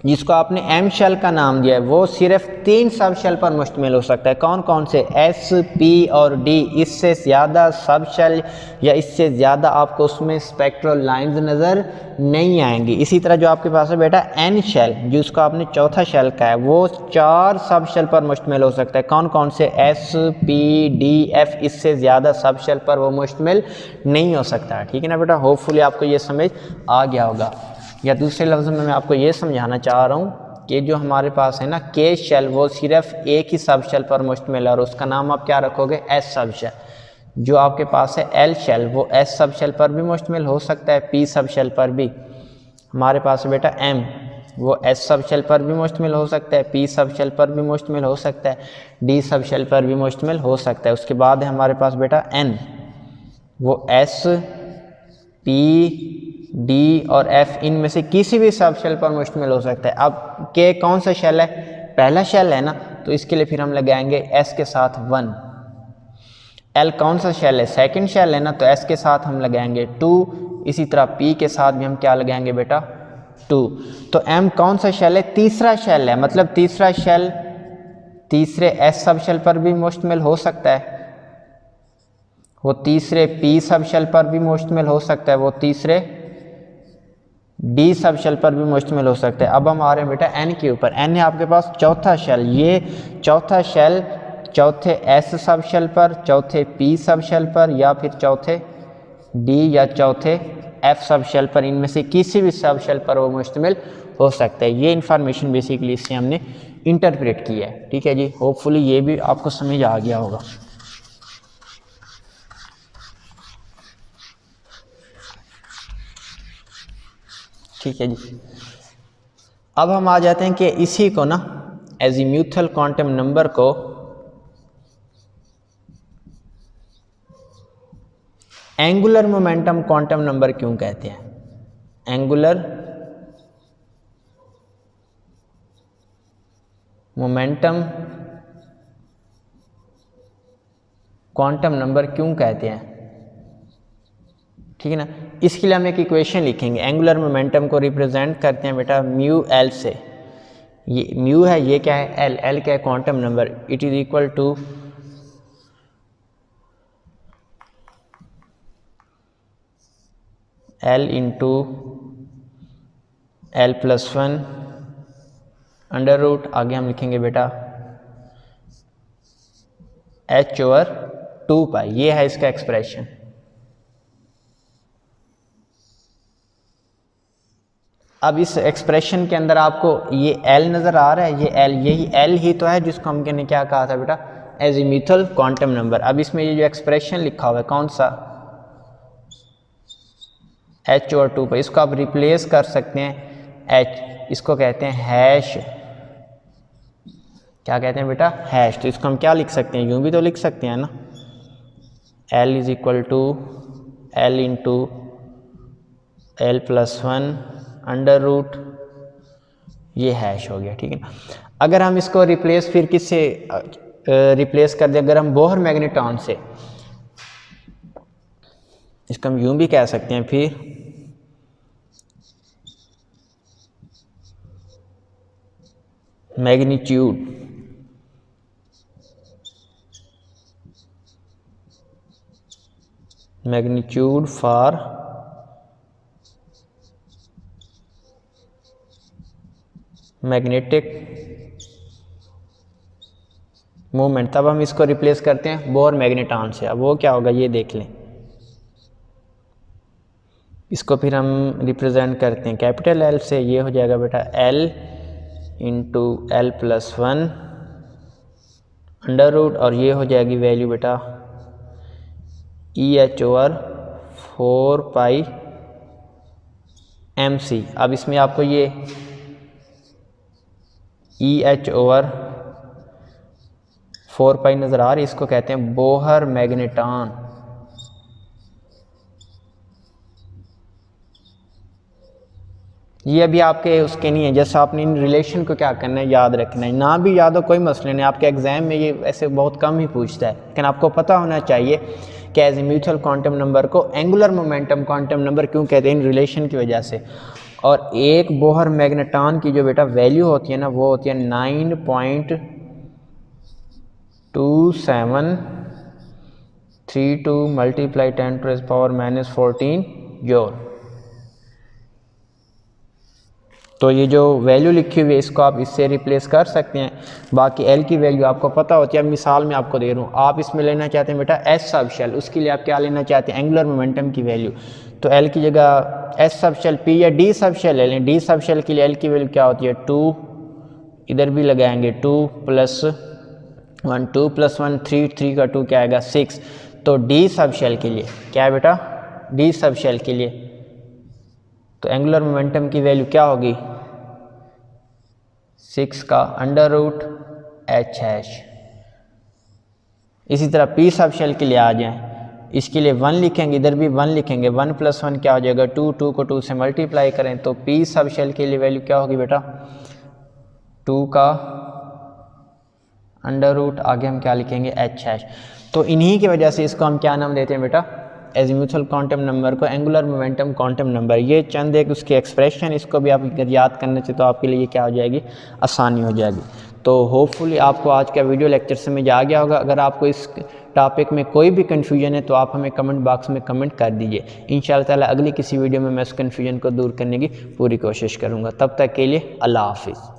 जिसको आपने M शेल का नाम दिया है वो सिर्फ 3 सब शेल पर मुश्तमिल हो सकता है। कौन कौन से, S P और D। इससे ज़्यादा सब शेल या इससे ज़्यादा आपको उसमें स्पेक्ट्रल लाइंस नज़र नहीं आएंगी। इसी तरह जो आपके पास है बेटा N शेल जिसको आपने चौथा शेल का है वो 4 सब शेल पर मुश्तमिल हो सकता है। कौन कौन से, S P D F। इससे ज़्यादा सब शेल पर वो मुश्तमिल नहीं हो सकता है, ठीक है ना बेटा। होपफुली आपको ये समझ आ गया होगा। या दूसरे लफ्ज़ में मैं आपको ये समझाना चाह रहा हूँ कि जो हमारे पास है ना K शेल वो सिर्फ एक ही सब शेल पर मुश्तमिल है, और उसका नाम आप क्या रखोगे S सब शेल। जो आपके पास है L शेल वो S सब शेल पर भी मुश्तमिल हो सकता है, P सब शेल पर भी। हमारे पास है बेटा M वो S सब शेल पर भी मुश्तमिल हो सकता है, P सब शेल पर भी मुश्तमिल हो सकता है, D सब शेल पर भी मुश्तमिल हो सकता है। उसके बाद है हमारे पास बेटा N वो S P D और F इनमें से किसी भी सब शेल पर मुश्तमिल हो सकता है। अब K कौन सा शेल है, पहला शेल है ना, तो इसके लिए फिर हम लगाएंगे S के साथ 1। L कौन सा शेल है, सेकंड शेल है ना, तो S के साथ हम लगाएंगे 2। इसी तरह P के साथ भी हम क्या लगाएंगे बेटा 2। तो M कौन सा शेल है, तीसरा शेल है, मतलब तीसरा शेल तीसरे S सब शेल पर भी मुश्तमिल हो सकता है, वो तीसरे P सब शेल पर भी मुश्तमिल हो सकता है, वो तीसरे D सब शेल पर भी मुश्तमिल हो सकता है। अब हम आ रहे हैं बेटा N के ऊपर। N है आपके पास चौथा शेल। ये चौथा शेल चौथे S सब शेल पर, चौथे P सब शेल पर, या फिर चौथे D या चौथे F सब शेल पर, इनमें से किसी भी सब शेल पर वो मुश्तमिल हो सकता है। ये इन्फॉर्मेशन बेसिकली इससे हमने इंटरप्रेट की है, ठीक है जी। होपफुली ये भी आपको समझ आ गया होगा। ठीक है जी। अब हम आ जाते हैं कि इसी को ना एजीम्यूथल क्वांटम नंबर को एंगुलर मोमेंटम क्वांटम नंबर क्यों कहते हैं। एंगुलर मोमेंटम क्वांटम नंबर क्यों कहते हैं, ठीक है ना। इसके लिए हम एक इक्वेशन लिखेंगे। एंगुलर मोमेंटम को रिप्रेजेंट करते हैं बेटा म्यू एल से। ये म्यू है, ये क्या है, एल। एल क्या है, quantum number. It is equal to L into L plus one under root, आगे हम लिखेंगे बेटा एच ओवर 2 पाई। ये है इसका एक्सप्रेशन। अब इस एक्सप्रेशन के अंदर आपको ये एल नज़र आ रहा है, ये एल, यही एल ही तो है जिसको हम कहने क्या कहा था बेटा, एजीम्यूथल क्वांटम नंबर। अब इसमें ये जो एक्सप्रेशन लिखा हुआ है कौन सा, एच ओवर 2 पाई, इसको आप रिप्लेस कर सकते हैं एच, इसको कहते हैं हैश। क्या कहते हैं बेटा, हैश। तो इसको हम क्या लिख सकते हैं, यूं भी तो लिख सकते हैं ना, L is equal to L into L plus one under root, ये हैश हो गया, ठीक है ना। अगर हम इसको रिप्लेस फिर किससे रिप्लेस कर दें, अगर हम बोहर मैग्नेट्रॉन से, इसको हम यूं भी कह सकते हैं फिर मैग्नीट्यूड फॉर मैग्नेटिक मूवमेंट। तब हम इसको रिप्लेस करते हैं बोहर मैग्नेट्रॉन से। अब वो क्या होगा ये देख लें। इसको फिर हम रिप्रेजेंट करते हैं कैपिटल एल से, ये हो जाएगा बेटा L into L plus one under root, और ये हो जाएगी वैल्यू बेटा E H over 4 pi M C. अब इसमें आपको ये ई एच ओवर 4 पाई नज़र आ रही है, इसको कहते हैं बोहर मैग्नेट्रॉन। ये अभी आपके उसके नहीं है, जैसे आपने इन रिलेशन को क्या करना है, याद रखना है। ना भी याद हो कोई मसले नहीं, आपके एग्जाम में ये ऐसे बहुत कम ही पूछता है, लेकिन आपको पता होना चाहिए कि एजीम्यूथल क्वांटम नंबर को एंगुलर मोमेंटम क्वांटम नंबर क्यों कहते हैं, इन रिलेशन की वजह से। और एक बोहर मैग्नेट्रॉन की जो बेटा वैल्यू होती है ना, वो होती है 9.2732 मल्टीप्लाई 10⁻⁻14 जूल। तो ये जो वैल्यू लिखी हुई है इसको आप इससे रिप्लेस कर सकते हैं। बाकी एल की वैल्यू आपको पता होती है। अब मिसाल में आपको दे रहा हूँ, आप इसमें लेना चाहते हैं बेटा एस सब शेल, उसके लिए आप क्या लेना चाहते हैं, एंगुलर मोमेंटम की वैल्यू। तो एल की जगह एस सब शेल पी या डी सब शेल ले लें। डी सब शेल के लिए एल की वैल्यू क्या होती है 2, इधर भी लगाएंगे 2 + 1 2 + 1 3 3 का 2 क्या आएगा 6। तो डी सब शेल के लिए क्या है बेटा, डी सब शेल के लिए तो एंगुलर मोमेंटम की वैल्यू क्या होगी 6 का अंडर रूट एच हैश। इसी तरह पी सब शेल के लिए आ जाएं, इसके लिए 1 लिखेंगे, इधर भी 1 लिखेंगे। 1 + 1 क्या हो जाएगा 2, 2 को 2 से मल्टीप्लाई करें तो पी सब शेल के लिए वैल्यू क्या होगी बेटा 2 का अंडर रूट, आगे हम क्या लिखेंगे एच हैश। तो इन्हीं की वजह से इसको हम क्या नाम देते हैं बेटा, एजीम्यूथल क्वांटम नंबर को एंगुलर मोमेंटम क्वांटम नंबर। ये चंद एक उसकी एक्सप्रेशन, इसको भी आप अगर याद करने से तो आपके लिए ये क्या हो जाएगी, आसानी हो जाएगी। तो होपफुली आपको आज का वीडियो लेक्चर समझ आ गया होगा। अगर आपको इस टॉपिक में कोई भी कन्फ्यूजन है तो आप हमें कमेंट बॉक्स में कमेंट कर दीजिए। इंशाअल्लाह ताला अगली किसी वीडियो में मैं उस कन्फ्यूजन को दूर करने की पूरी कोशिश करूँगा। तब तक के लिए अल्लाह हाफिज़।